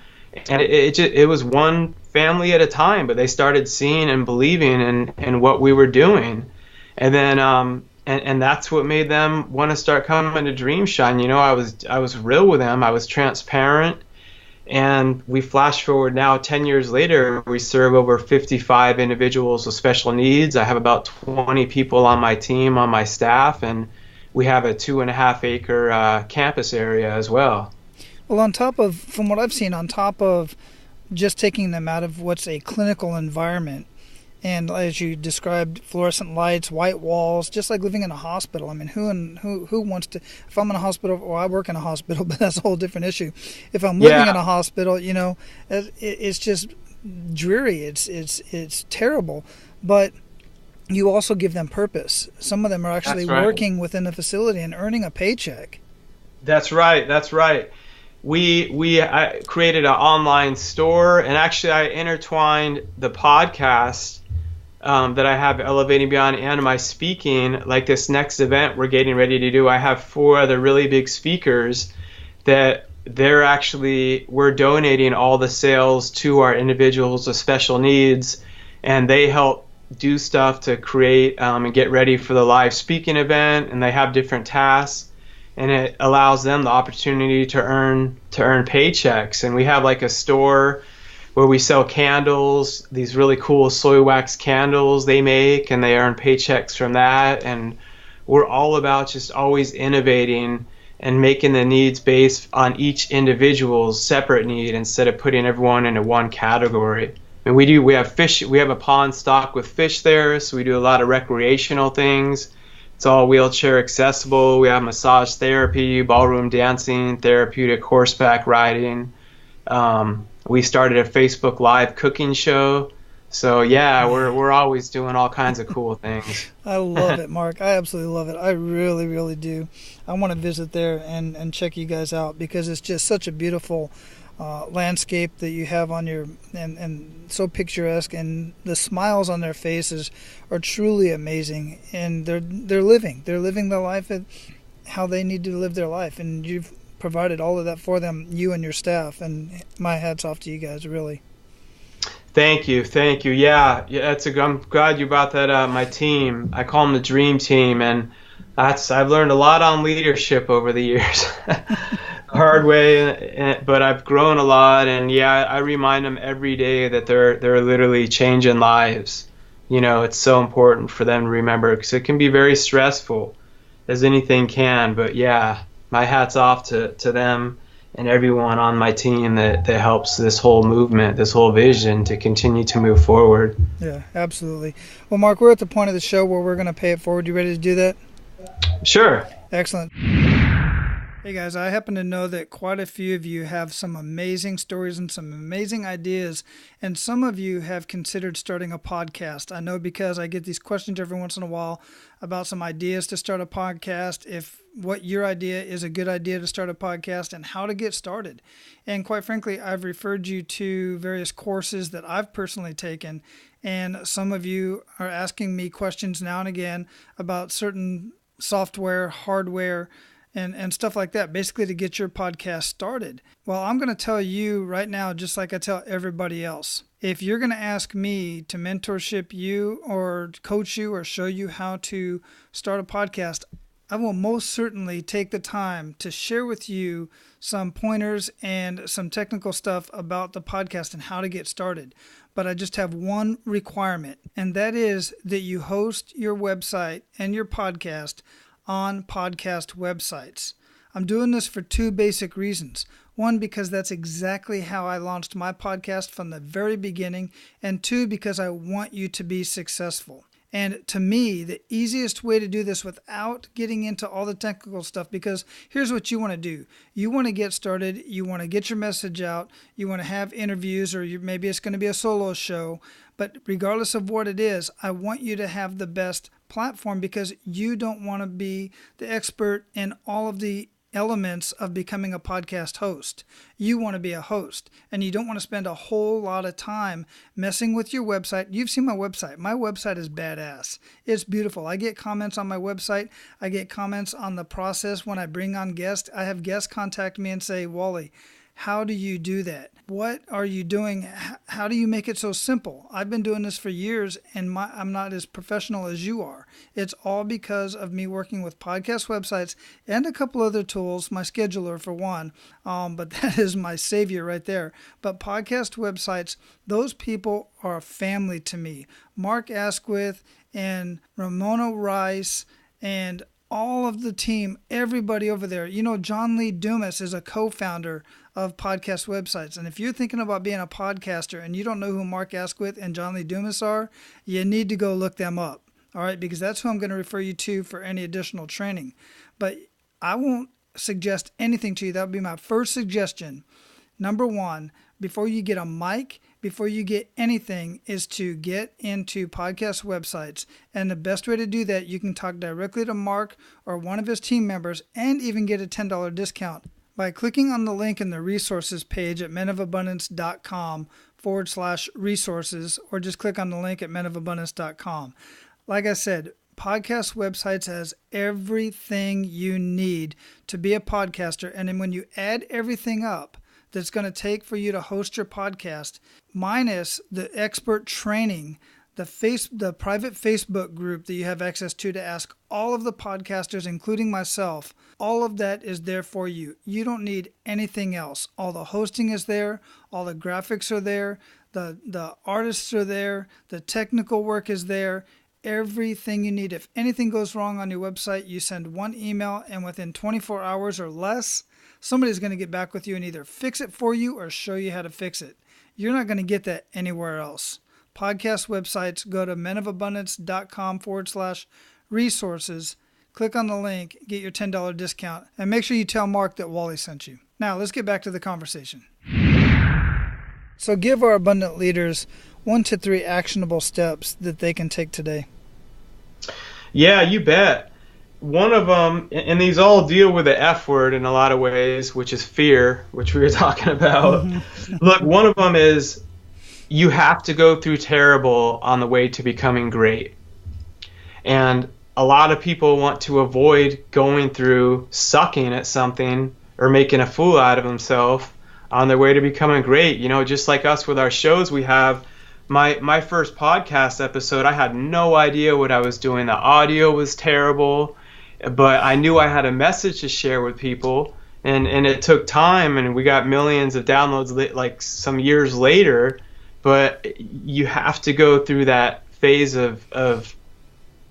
And it was one family at a time, but they started seeing and believing in what we were doing. And then and that's what made them want to start coming to Dreamshine. I was real with them. I was transparent. And we flash forward now 10 years later, we serve over 55 individuals with special needs. I have about 20 people on my team, on my staff, and we have a 2.5 acre campus area as well. Well, from what I've seen, on top of just taking them out of what's a clinical environment, and as you described, fluorescent lights, white walls, just like living in a hospital. I mean, who wants to? If I'm in a hospital, well, I work in a hospital, but that's a whole different issue. If I'm living in a hospital, it's just dreary. It's terrible. But you also give them purpose. Some of them are actually working within the facility and earning a paycheck. That's right. I created an online store, and actually I intertwined the podcast that I have, Elevating Beyond, and my speaking. Like this next event we're getting ready to do, I have 4 other really big speakers that we're donating all the sales to our individuals with special needs, and they help do stuff to create and get ready for the live speaking event, and they have different tasks, and it allows them the opportunity to earn paychecks. And we have like a store where we sell candles, these really cool soy wax candles they make, and they earn paychecks from that. And we're all about just always innovating and making the needs based on each individual's separate need instead of putting everyone into one category. And we have fish, we have a pond stocked with fish there, so we do a lot of recreational things. It's all wheelchair accessible. We have massage therapy, ballroom dancing, therapeutic horseback riding. We started a Facebook Live cooking show. So yeah, we're always doing all kinds of cool things. I love it, Mark. I absolutely love it. I really, really do. I want to visit there and check you guys out, because it's just such a beautiful landscape that you have on your and so picturesque, and the smiles on their faces are truly amazing. And they're living their life at how they need to live their life, and you've provided all of that for them, you and your staff, and my hat's off to you guys, really. Thank you. Yeah, I'm glad you brought that up. My team, I call them the Dream Team, and I've learned a lot on leadership over the years. Hard way, but I've grown a lot, and yeah, I remind them every day that they're literally changing lives. It's so important for them to remember, because it can be very stressful, as anything can. But yeah, my hat's off to them and everyone on my team that helps this whole movement, this whole vision to continue to move forward. Yeah, absolutely. Well, Mark, we're at the point of the show where we're going to pay it forward. You ready to do that? Sure. Excellent. Hey guys, I happen to know that quite a few of you have some amazing stories and some amazing ideas, and some of you have considered starting a podcast. I know because I get these questions every once in a while about some ideas to start a podcast, if what your idea is a good idea to start a podcast, and how to get started. And quite frankly, I've referred you to various courses that I've personally taken, and some of you are asking me questions now and again about certain software, hardware, and stuff like that, basically to get your podcast started. Well, I'm going to tell you right now, just like I tell everybody else, if you're going to ask me to mentorship you or coach you or show you how to start a podcast, I will most certainly take the time to share with you some pointers and some technical stuff about the podcast and how to get started. But I just have one requirement, and that is that you host your website and your podcast on podcast websites. I'm doing this for two basic reasons. One, because that's exactly how I launched my podcast from the very beginning, and two, because I want you to be successful. And to me, the easiest way to do this without getting into all the technical stuff, because here's what you want to do. You want to get started. You want to get your message out. You want to have interviews, or maybe it's going to be a solo show. But regardless of what it is, I want you to have the best platform, because you don't want to be the expert in all of the elements of becoming a podcast host. You want to be a host, and you don't want to spend a whole lot of time messing with your website. You've seen my website. My website is badass. It's beautiful. I get comments on my website. I get comments on the process when I bring on guests. I have guests contact me and say, Wally, how do you do that? What are you doing? How do you make it so simple? I've been doing this for years, and I'm not as professional as you are. It's all because of me working with podcast websites and a couple other tools, my scheduler for one, but that is my savior right there. But podcast websites, those people are a family to me. Mark Asquith and Ramona Rice and all of the team, everybody over there. John Lee Dumas is a co-founder of podcast websites. And if you're thinking about being a podcaster and you don't know who Mark Asquith and John Lee Dumas are, you need to go look them up. All right, because that's who I'm going to refer you to for any additional training. But I won't suggest anything to you. That would be my first suggestion. Number one, before you get a mic, before you get anything, is to get into podcast websites. And the best way to do that, you can talk directly to Mark or one of his team members and even get a $10 discount by clicking on the link in the resources page at menofabundance.com/resources, or just click on the link at menofabundance.com. Like I said, podcast websites has everything you need to be a podcaster. And then when you add everything up that's going to take for you to host your podcast, minus the expert training, the private Facebook group that you have access to ask all of the podcasters, including myself, all of that is there for you. You don't need anything else. All the hosting is there. All the graphics are there. The artists are there. The technical work is there. Everything you need. If anything goes wrong on your website, you send one email, and within 24 hours or less, somebody's going to get back with you and either fix it for you or show you how to fix it. You're not going to get that anywhere else. Podcast websites, go to menofabundance.com/resources, click on the link, get your $10 discount, and make sure you tell Mark that Wally sent you. Now, let's get back to the conversation. So give our abundant leaders 1 to 3 actionable steps that they can take today. Yeah, you bet. One of them, and these all deal with the F word in a lot of ways, which is fear, which we were talking about. Look, one of them is you have to go through terrible on the way to becoming great. And a lot of people want to avoid going through sucking at something or making a fool out of themselves on their way to becoming great. Just like us with our shows, we have my first podcast episode, I had no idea what I was doing. The audio was terrible. but I knew I had a message to share with people, and it took time, and we got millions of downloads like some years later. But you have to go through that phase of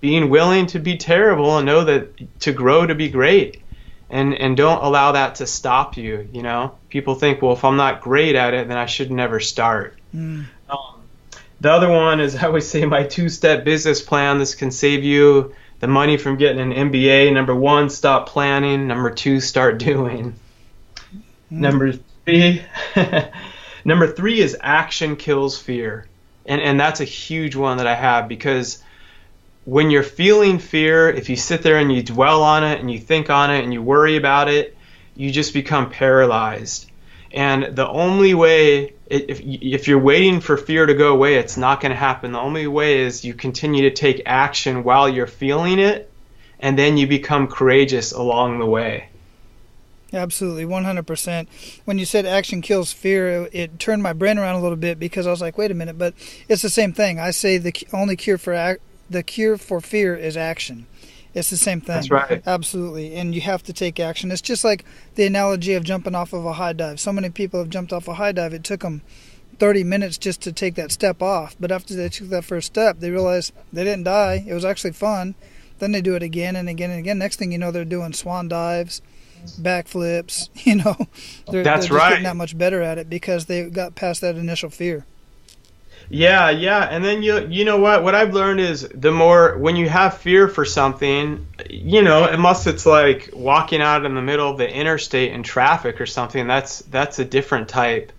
being willing to be terrible and know that to grow to be great, and don't allow that to stop you. You know, people think, well, if I'm not great at it, then I should never start. The other one is, I always say, my 2-step business plan. This can save you the money from getting an MBA. Number 1, stop planning. Number 2, start doing. Number 3 is action kills fear. And that's a huge one that I have, because when you're feeling fear, if you sit there and you dwell on it and you think on it and you worry about it, you just become paralyzed. And the only way, if you're waiting for fear to go away, it's not going to happen. The only way is you continue to take action while you're feeling it, and then you become courageous along the way. Absolutely, 100%. When you said action kills fear, it turned my brain around a little bit, because I was like, wait a minute, but it's the same thing. I say the only cure for fear is action. It's the same thing. That's right. Absolutely. And you have to take action. It's just like the analogy of jumping off of a high dive. So many people have jumped off a high dive. It took them 30 minutes just to take that step off. But after they took that first step, they realized they didn't die. It was actually fun. Then they do it again and again and again. Next thing you know, they're doing swan dives, backflips. You know, they're just getting that much better at it because they got past that initial fear. Yeah, and then you know what I've learned is, the more, when you have fear for something, you know, unless it's like walking out in the middle of the interstate in traffic or something, that's a different type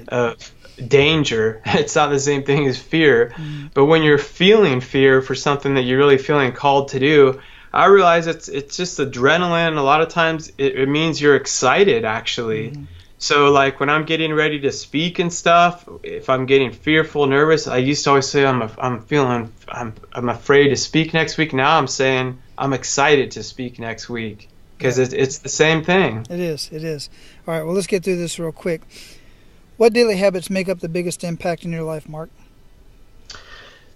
of danger. It's not the same thing as fear. But when you're feeling fear for something that you're really feeling called to do, I realize it's just adrenaline. A lot of times it means you're excited, actually. So like when I'm getting ready to speak and stuff, if I'm getting fearful, nervous, I used to always say I'm afraid to speak next week. Now I'm saying I'm excited to speak next week, because it's the same thing. It is. All right, well, let's get through this real quick. What daily habits make up the biggest impact in your life, Mark?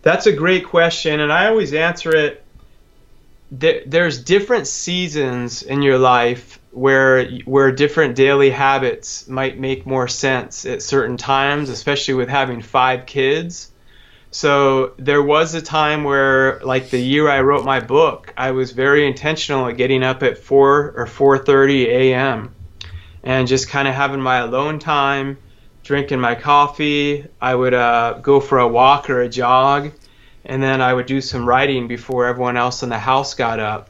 That's a great question, and I always answer it. There's different seasons in your life where different daily habits might make more sense at certain times, especially with having 5 kids. So there was a time where, like the year I wrote my book, I was very intentional at getting up at 4 or 4:30 a.m. and just kind of having my alone time, drinking my coffee. I would go for a walk or a jog, and then I would do some writing before everyone else in the house got up.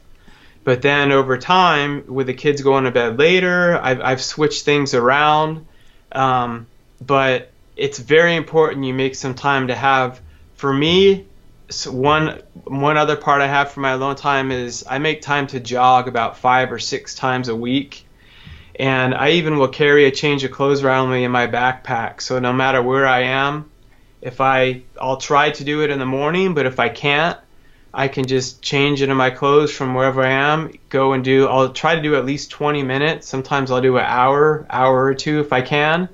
But then over time, with the kids going to bed later, I've switched things around. But it's very important you make some time to have, for me, one other part I have for my alone time is I make time to jog about 5 or 6 times a week. And I even will carry a change of clothes around me in my backpack. So no matter where I am, I'll try to do it in the morning, but if I can't, I can just change into my clothes from wherever I am, I'll try to do at least 20 minutes. Sometimes I'll do an hour or 2 if I can,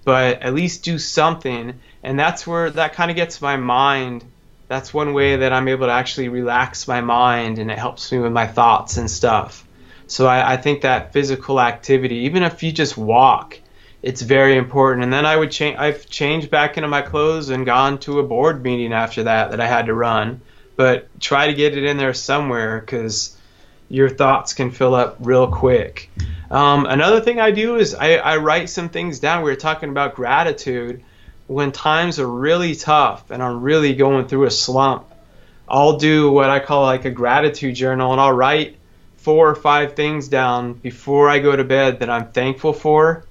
but at least do something. And that's where that kind of gets my mind. That's one way that I'm able to actually relax my mind, and it helps me with my thoughts and stuff. So I think that physical activity, even if you just walk, it's very important. And then I've changed back into my clothes and gone to a board meeting after that I had to run. But try to get it in there somewhere, because your thoughts can fill up real quick. Another thing I do is I write some things down. We were talking about gratitude. When times are really tough and I'm really going through a slump, I'll do what I call like a gratitude journal, and I'll write 4 or 5 things down before I go to bed that I'm thankful for.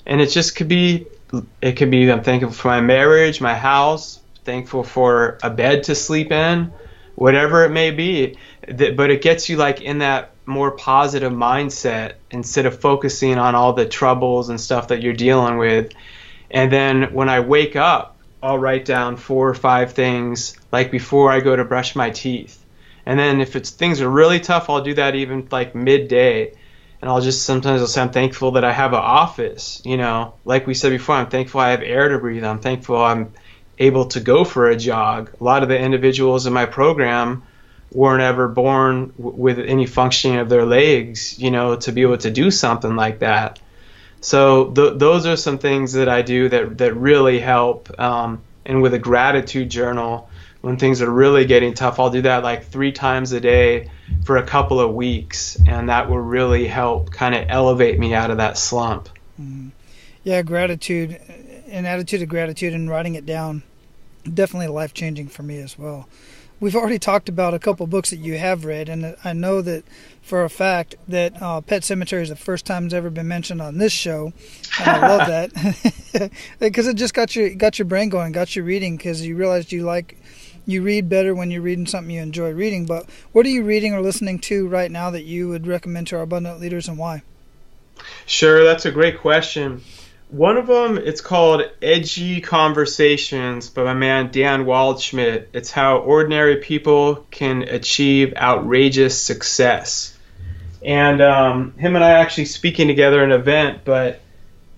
And it could be I'm thankful for my marriage, my house, thankful for a bed to sleep in, whatever it may be. But it gets you like in that more positive mindset instead of focusing on all the troubles and stuff that you're dealing with. And then when I wake up, I'll write down 4 or 5 things like before I go to brush my teeth. And then if things are really tough, I'll do that even like midday. And sometimes I'll say I'm thankful that I have an office, you know, like we said before, I'm thankful I have air to breathe. I'm thankful I'm able to go for a jog. A lot of the individuals in my program weren't ever born with any functioning of their legs, to be able to do something like that. So those are some things that I do that really help. And with a gratitude journal, when things are really getting tough, I'll do that like 3 times a day for a couple of weeks, and that will really help kind of elevate me out of that slump. Mm-hmm. Yeah, gratitude, an attitude of gratitude and writing it down, definitely life-changing for me as well. We've already talked about a couple books that you have read, and I know that for a fact that Pet Sematary is the first time it's ever been mentioned on this show, and I love that because it just got your brain going, got you reading, because you realized you read better when you're reading something you enjoy reading. But what are you reading or listening to right now that you would recommend to our abundant leaders, and why? Sure, that's a great question. One of them, it's called Edgy Conversations by my man Dan Waldschmidt. It's how ordinary people can achieve outrageous success. And him and I actually speaking together at an event, but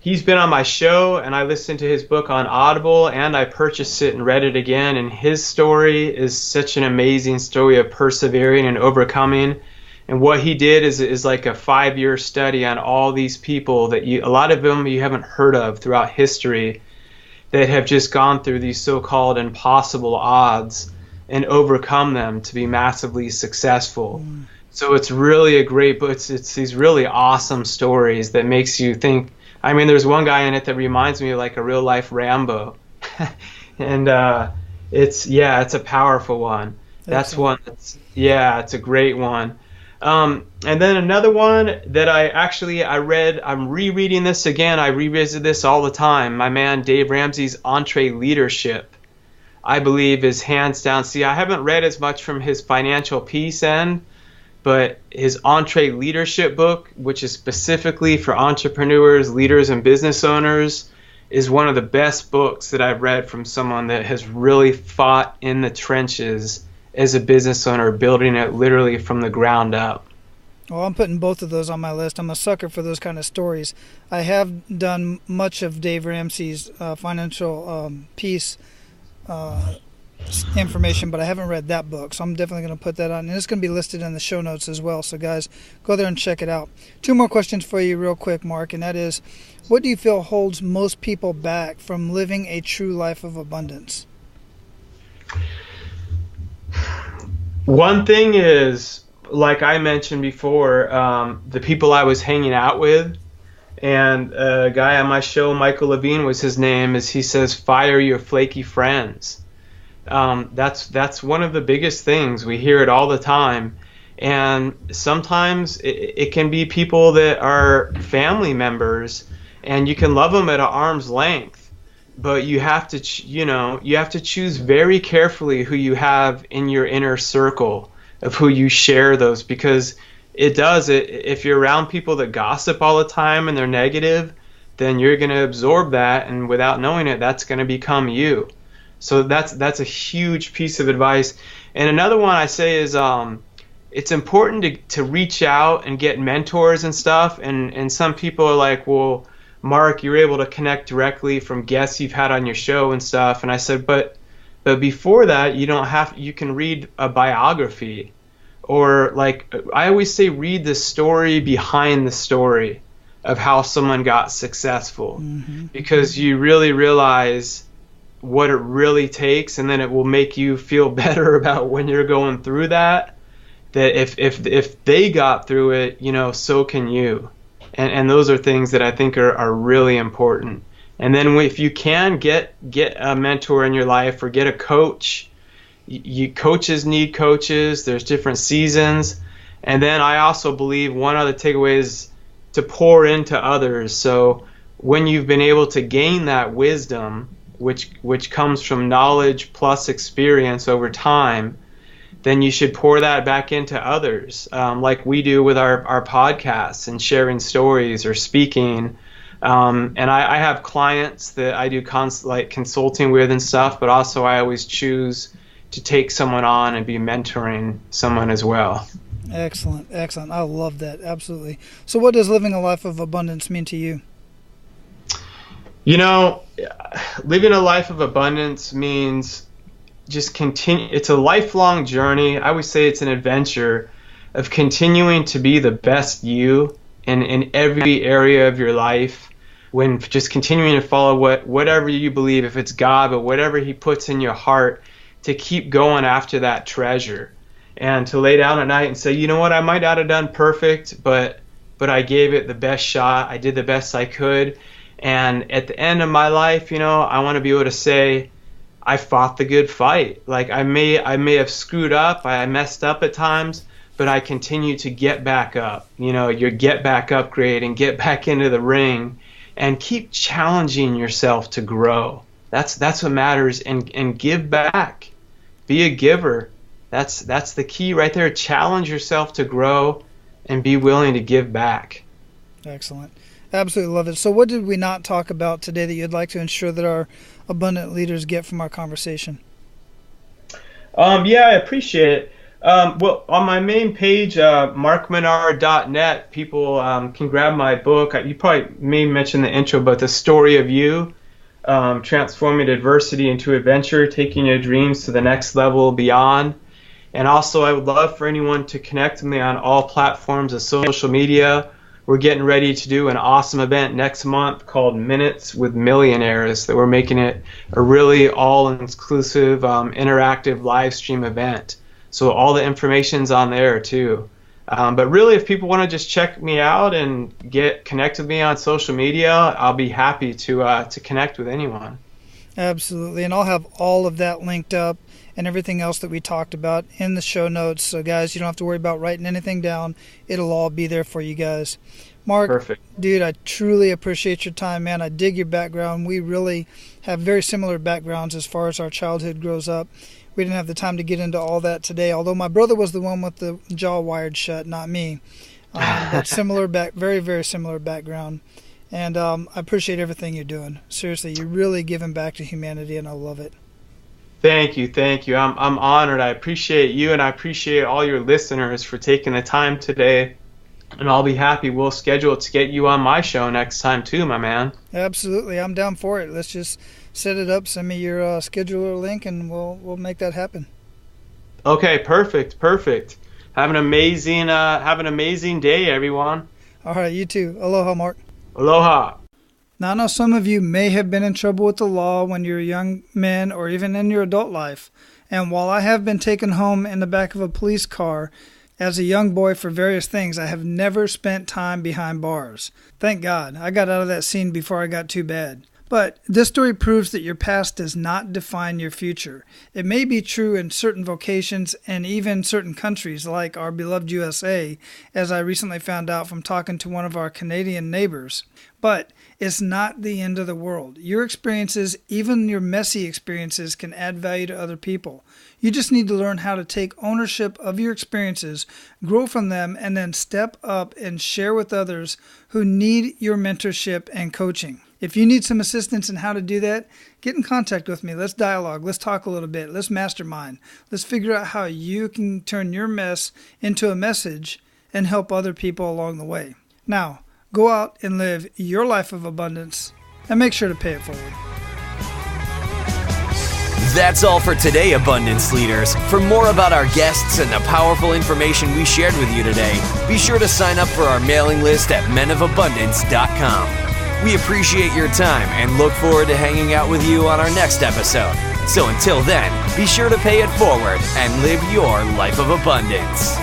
he's been on my show, and I listened to his book on Audible, and I purchased it and read it again. And his story is such an amazing story of persevering and overcoming. And what he did is like a 5-year study on all these people that a lot of them you haven't heard of throughout history, that have just gone through these so-called impossible odds and overcome them to be massively successful. So it's really a great book. It's these really awesome stories that makes you think. I mean, there's one guy in it that reminds me of like a real life Rambo. And it's a powerful one. That's one it's a great one. And then another one that I read, I'm rereading this again. I revisit this all the time. My man Dave Ramsey's EntreLeadership, I believe, is hands down. See, I haven't read as much from his financial peace end, but his EntreLeadership book, which is specifically for entrepreneurs, leaders, and business owners, is one of the best books that I've read from someone that has really fought in the trenches as a business owner, building it literally from the ground up. Well, I'm putting both of those on my list. I'm a sucker for those kind of stories. I have done much of Dave Ramsey's financial peace information, but I haven't read that book, so I'm definitely going to put that on. And it's going to be listed in the show notes as well, so guys, go there and check it out. 2 more questions for you real quick, Mark, and that is, what do you feel holds most people back from living a true life of abundance? One thing is, like I mentioned before, the people I was hanging out with, and a guy on my show, Michael Levine was his name, he says, fire your flaky friends. That's one of the biggest things. We hear it all the time. And sometimes it can be people that are family members, and you can love them at an arm's length. But you have to, choose very carefully who you have in your inner circle of who you share those, because if you're around people that gossip all the time and they're negative, then you're going to absorb that, and without knowing it, that's going to become you. So that's a huge piece of advice. And another one I say is it's important to reach out and get mentors and stuff. And some people are like, well, Mark, you're able to connect directly from guests you've had on your show and stuff. And I said, but before that, you can read a biography, or like I always say, read the story behind the story of how someone got successful, because you really realize what it really takes, and then it will make you feel better about when you're going through that if they got through it, so can you. And those are things that I think are really important. And then if you can get a mentor in your life, or get a coach, coaches need coaches. There's different seasons. And then I also believe one other takeaway is to pour into others. So when you've been able to gain that wisdom, which comes from knowledge plus experience over time, then you should pour that back into others, like we do with our podcasts and sharing stories or speaking. And I have clients that I do consulting with and stuff, but also I always choose to take someone on and be mentoring someone as well. Excellent. I love that. Absolutely. So what does living a life of abundance mean to you? Living a life of abundance means just continue. It's a lifelong journey. I would say it's an adventure of continuing to be the best you in every area of your life, when just continuing to follow whatever you believe, if it's God, but whatever he puts in your heart, to keep going after that treasure, and to lay down at night and say, you know what, I might not have done perfect, but I gave it the best shot. I did the best I could. And at the end of my life, I want to be able to say, I fought the good fight. Like I may have screwed up, I messed up at times, but I continue to get back up. Your get back up grade, and get back into the ring and keep challenging yourself to grow. That's what matters, and give back. Be a giver. That's the key right there. Challenge yourself to grow and be willing to give back. Excellent. Absolutely love it. So what did we not talk about today that you'd like to ensure that our abundant leaders get from our conversation? Yeah, I appreciate it. Well, on my main page, markminard.net, people can grab my book. You probably may mention the intro, but The Story of You, Transforming Adversity into Adventure, Taking Your Dreams to the Next Level Beyond. And also, I would love for anyone to connect with me on all platforms of social media. We're getting ready to do an awesome event next month called Minutes with Millionaires, that we're making it a really all-inclusive, interactive live stream event. So all the information's on there too. But really, if people want to just check me out and get connected with me on social media, I'll be happy to connect with anyone. Absolutely. And I'll have all of that linked up and everything else that we talked about in the show notes. So guys, you don't have to worry about writing anything down. It'll all be there for you guys. Mark, perfect. Dude, I truly appreciate your time, man. I dig your background. We really have very similar backgrounds as far as our childhood grows up. We didn't have the time to get into all that today, although my brother was the one with the jaw wired shut, not me. But very, very similar background. And I appreciate everything you're doing. Seriously, you're really giving back to humanity, and I love it. Thank you. I'm honored. I appreciate you, and I appreciate all your listeners for taking the time today. And I'll be happy. We'll schedule to get you on my show next time too, my man. Absolutely. I'm down for it. Let's just set it up. Send me your scheduler link, and we'll make that happen. Okay, perfect. Have an amazing day, everyone. All right, you too. Aloha, Mark. Aloha. Now, I know some of you may have been in trouble with the law when you're young men or even in your adult life. And while I have been taken home in the back of a police car as a young boy for various things, I have never spent time behind bars. Thank God, I got out of that scene before I got too bad. But this story proves that your past does not define your future. It may be true in certain vocations and even certain countries like our beloved USA, as I recently found out from talking to one of our Canadian neighbors. But it's not the end of the world. Your experiences, even your messy experiences, can add value to other people. You just need to learn how to take ownership of your experiences, grow from them, and then step up and share with others who need your mentorship and coaching. If you need some assistance in how to do that, get in contact with me. Let's dialogue. Let's talk a little bit. Let's mastermind. Let's figure out how you can turn your mess into a message and help other people along the way. Now, go out and live your life of abundance and make sure to pay it forward. That's all for today, Abundance Leaders. For more about our guests and the powerful information we shared with you today, be sure to sign up for our mailing list at menofabundance.com. We appreciate your time and look forward to hanging out with you on our next episode. So until then, be sure to pay it forward and live your life of abundance.